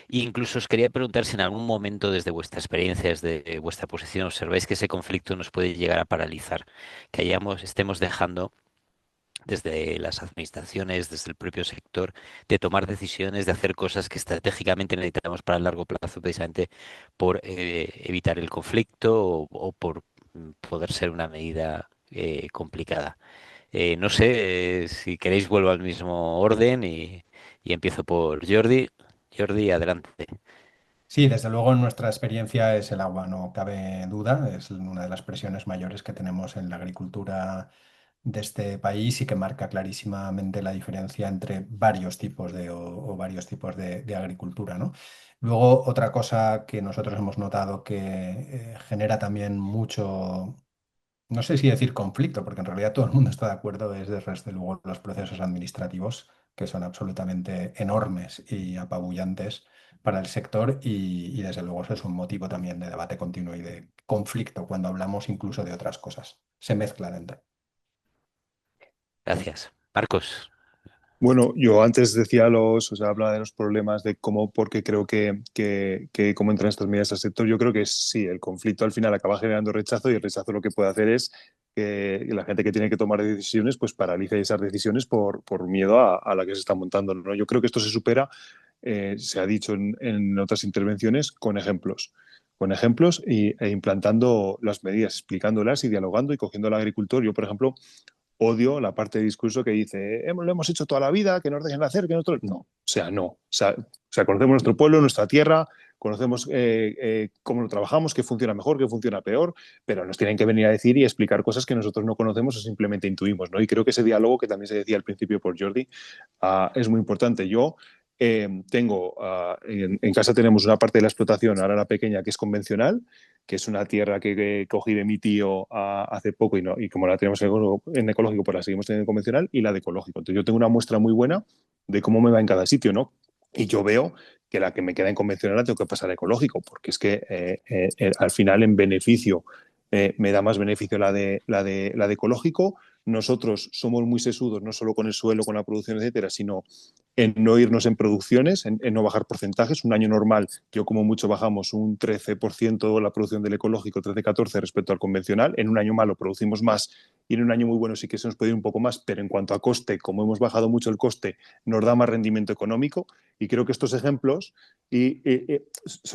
E incluso os quería preguntar si en algún momento desde vuestra experiencia, desde vuestra posición, observáis que ese conflicto nos puede llegar a paralizar, que estemos dejando desde las administraciones, desde el propio sector, de tomar decisiones, de hacer cosas que estratégicamente necesitamos para el largo plazo, precisamente por evitar el conflicto o por poder ser una medida complicada. No sé si queréis vuelvo al mismo orden y empiezo por Jordi. Jordi, adelante. Sí, desde luego en nuestra experiencia es el agua, no cabe duda, es una de las presiones mayores que tenemos en la agricultura de este país y que marca clarísimamente la diferencia entre varios tipos o varios tipos de agricultura, ¿no? Luego, otra cosa que nosotros hemos notado que genera también mucho, no sé si decir conflicto, porque en realidad todo el mundo está de acuerdo, es desde luego los procesos administrativos, que son absolutamente enormes y apabullantes para el sector y desde luego eso es un motivo también de debate continuo y de conflicto cuando hablamos incluso de otras cosas. Se mezclan entre. Gracias. Marcos. Bueno, yo antes decía o sea, hablaba de los problemas de cómo, porque creo que cómo entran estas medidas al sector. Yo creo que sí, el conflicto al final acaba generando rechazo y el rechazo lo que puede hacer es que la gente que tiene que tomar decisiones, pues paralice esas decisiones por miedo a la que se está montando, ¿no? Yo creo que esto se supera, se ha dicho en otras intervenciones, con ejemplos e implantando las medidas, explicándolas y dialogando y cogiendo al agricultor. Yo, por ejemplo, odio la parte de discurso que dice, lo hemos hecho toda la vida, que nos dejen hacer, que nosotros... No, o sea, no. O sea, conocemos nuestro pueblo, nuestra tierra, conocemos cómo lo trabajamos, qué funciona mejor, qué funciona peor, pero nos tienen que venir a decir y explicar cosas que nosotros no conocemos o simplemente intuimos, ¿no? Y creo que ese diálogo, que también se decía al principio por Jordi, es muy importante. Yo tengo, en casa tenemos una parte de la explotación, ahora la pequeña, que es convencional, que es una tierra que cogí de mi tío hace poco y como la tenemos en ecológico, pues la seguimos teniendo en convencional y la de ecológico. Entonces yo tengo una muestra muy buena de cómo me va en cada sitio, ¿no? Y yo veo que la que me queda en convencional la tengo que pasar a ecológico, porque es que al final en beneficio me da más beneficio la de ecológico, nosotros somos muy sesudos, no solo con el suelo, con la producción, etcétera, sino en no irnos en producciones, en no bajar porcentajes. Un año normal, yo como mucho bajamos un 13% la producción del ecológico, 13-14 respecto al convencional. En un año malo producimos más y en un año muy bueno sí que se nos puede ir un poco más, pero en cuanto a coste, como hemos bajado mucho el coste, nos da más rendimiento económico. Y creo que estos ejemplos,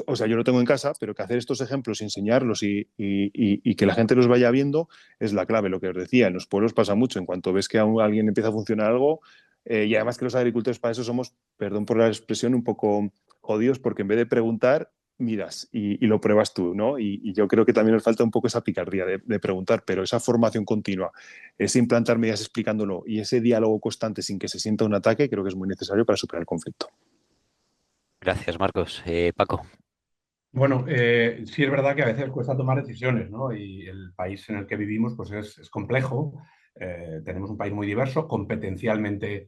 o sea, yo lo tengo en casa, pero que hacer estos ejemplos, enseñarlos y que la gente los vaya viendo es la clave. Lo que os decía, en los pueblos pasa mucho. En cuanto ves que a alguien empieza a funcionar algo, y además que los agricultores para eso somos, perdón por la expresión, un poco jodidos, porque en vez de preguntar, miras y lo pruebas tú, ¿no? Y yo creo que también nos falta un poco esa picardía de preguntar, pero esa formación continua, ese implantar medidas explicándolo y ese diálogo constante sin que se sienta un ataque, creo que es muy necesario para superar el conflicto. Gracias, Marcos. Paco. Bueno, sí es verdad que a veces cuesta tomar decisiones, ¿no? Y el país en el que vivimos pues es complejo. Tenemos un país muy diverso, competencialmente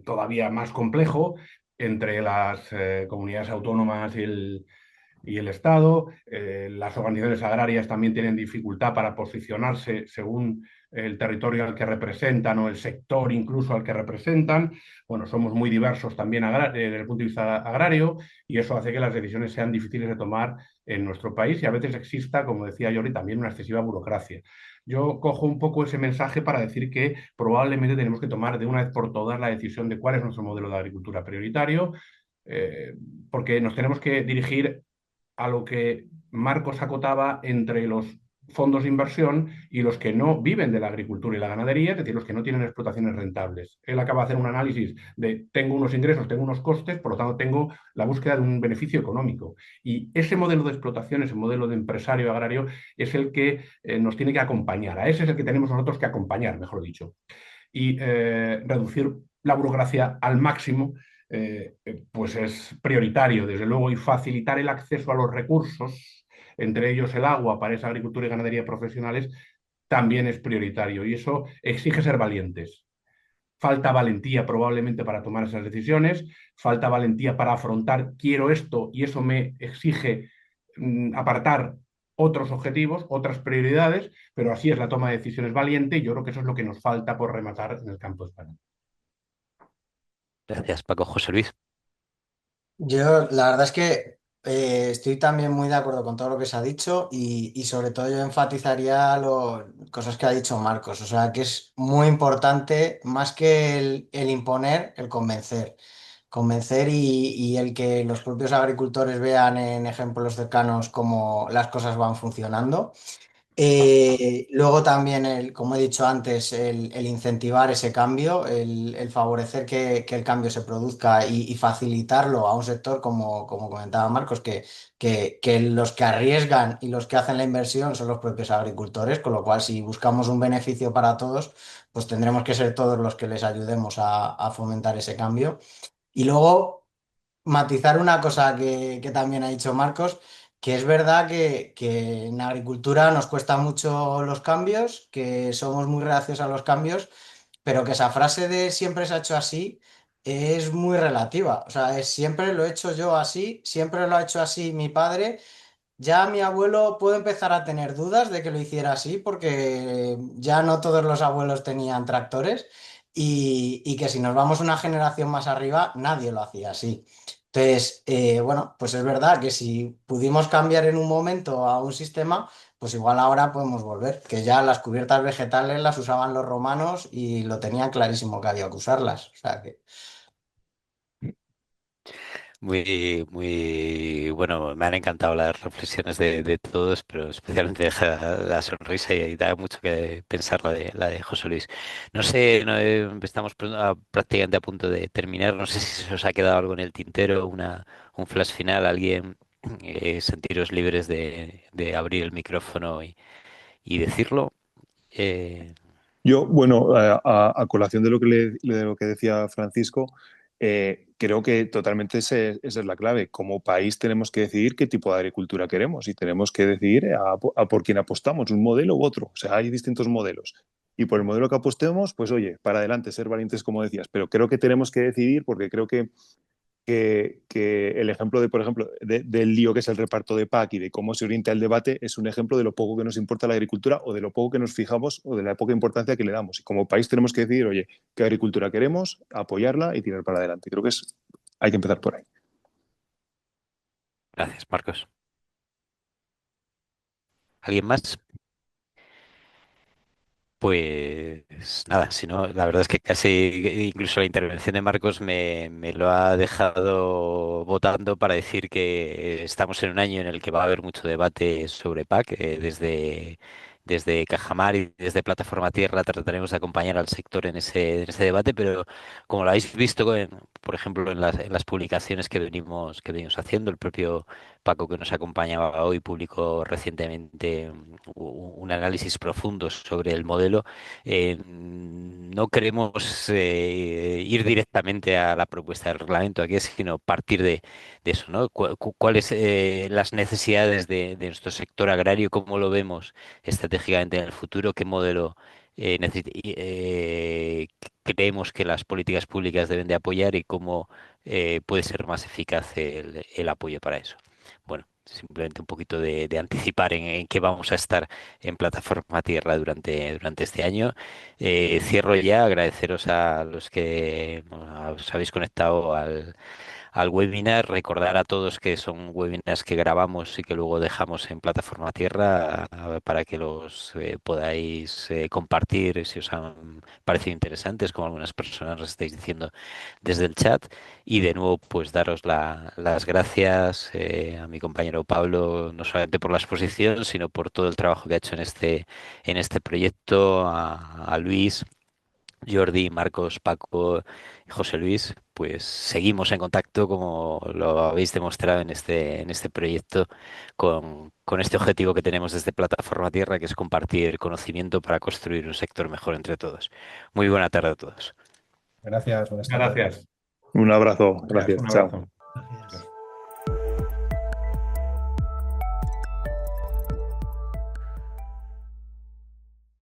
todavía más complejo entre las comunidades autónomas y el Estado. Las organizaciones agrarias también tienen dificultad para posicionarse según el territorio al que representan o el sector incluso al que representan. Bueno, somos muy diversos también desde el punto de vista agrario y eso hace que las decisiones sean difíciles de tomar en nuestro país y a veces exista, como decía Jordi, también una excesiva burocracia. Yo cojo un poco ese mensaje para decir que probablemente tenemos que tomar de una vez por todas la decisión de cuál es nuestro modelo de agricultura prioritario, eh, porque nos tenemos que dirigir a lo que Marcos acotaba entre los fondos de inversión y los que no viven de la agricultura y la ganadería, es decir, los que no tienen explotaciones rentables. Él acaba de hacer un análisis de tengo unos ingresos, tengo unos costes, por lo tanto tengo la búsqueda de un beneficio económico. Y ese modelo de explotación, ese modelo de empresario agrario, es el que nos tiene que acompañar. A ese es el que tenemos nosotros que acompañar, mejor dicho. Y reducir la burocracia al máximo pues es prioritario, desde luego, y facilitar el acceso a los recursos, entre ellos el agua para esa agricultura y ganadería profesionales, también es prioritario. Y eso exige ser valientes. Falta valentía probablemente para tomar esas decisiones, falta valentía para afrontar quiero esto y eso me exige apartar otros objetivos, otras prioridades, pero así es la toma de decisiones valiente y yo creo que eso es lo que nos falta por rematar en el campo español. Gracias, Paco. José Luis. Yo, la verdad es que estoy también muy de acuerdo con todo lo que se ha dicho y sobre todo yo enfatizaría cosas que ha dicho Marcos. O sea, que es muy importante, más que el imponer, el convencer. Convencer y el que los propios agricultores vean en ejemplos cercanos cómo las cosas van funcionando. Luego también, como he dicho antes, el incentivar ese cambio, el favorecer que el cambio se produzca y facilitarlo a un sector, como comentaba Marcos, que los que arriesgan y los que hacen la inversión son los propios agricultores, con lo cual si buscamos un beneficio para todos, pues tendremos que ser todos los que les ayudemos a fomentar ese cambio. Y luego matizar una cosa que también ha dicho Marcos, que es verdad que en agricultura nos cuesta mucho los cambios, que somos muy reacios a los cambios, pero que esa frase de siempre se ha hecho así es muy relativa. O sea, es siempre lo he hecho yo así, siempre lo ha hecho así mi padre. Ya mi abuelo puede empezar a tener dudas de que lo hiciera así porque ya no todos los abuelos tenían tractores y que si nos vamos una generación más arriba, nadie lo hacía así. Entonces, bueno, pues es verdad que si pudimos cambiar en un momento a un sistema, pues igual ahora podemos volver, que ya las cubiertas vegetales las usaban los romanos y lo tenían clarísimo que había que usarlas. O sea que... Muy, muy bueno, me han encantado las reflexiones de todos, pero especialmente deja la sonrisa y da mucho que pensar la de José Luis. No sé, no, estamos prácticamente a punto de terminar. No sé si se os ha quedado algo en el tintero, un flash final, alguien, sentiros libres de abrir el micrófono y decirlo. Eh, Yo, bueno, a colación de de lo que decía Francisco, creo que totalmente esa es la clave. Como país tenemos que decidir qué tipo de agricultura queremos y tenemos que decidir a por quién apostamos, un modelo u otro. O sea, hay distintos modelos. Y por el modelo que apostemos, pues oye, para adelante, ser valientes como decías. Pero creo que tenemos que decidir porque creo que que el ejemplo de, por ejemplo, del lío que es el reparto de PAC y de cómo se orienta el debate es un ejemplo de lo poco que nos importa la agricultura o de lo poco que nos fijamos o de la poca importancia que le damos. Y como país tenemos que decir, oye, ¿qué agricultura queremos? Apoyarla y tirar para adelante. Creo que hay que empezar por ahí. Gracias, Marcos. ¿Alguien más? Pues nada, si no, la verdad es que casi incluso la intervención de Marcos me lo ha dejado votando para decir que estamos en un año en el que va a haber mucho debate sobre PAC, desde Cajamar y desde Plataforma Tierra trataremos de acompañar al sector en ese debate, pero como lo habéis visto, por ejemplo, en las publicaciones que venimos haciendo, el propio Paco que nos acompañaba hoy publicó recientemente un análisis profundo sobre el modelo. No queremos ir directamente a la propuesta del reglamento aquí, sino partir de eso, ¿no? ¿Cuáles las necesidades de nuestro sector agrario? ¿Cómo lo vemos estratégicamente en el futuro? ¿Qué modelo creemos que las políticas públicas deben de apoyar y cómo puede ser más eficaz el apoyo para eso? Bueno, simplemente un poquito de anticipar en qué vamos a estar en Plataforma Tierra durante este año. Cierro ya, agradeceros a los que bueno, os habéis conectado al webinar, recordar a todos que son webinars que grabamos y que luego dejamos en Plataforma Tierra para que los podáis compartir si os han parecido interesantes, como algunas personas os estáis diciendo desde el chat. Y de nuevo, pues daros las gracias a mi compañero Pablo, no solamente por la exposición, sino por todo el trabajo que ha hecho en este proyecto, a Luis. Jordi, Marcos, Paco y José Luis, pues seguimos en contacto como lo habéis demostrado en este proyecto con este objetivo que tenemos desde Plataforma Tierra, que es compartir conocimiento para construir un sector mejor entre todos. Muy buena tarde a todos. Gracias, buenas tardes. Gracias. Un abrazo. Gracias. Gracias. Un Chao. abrazo.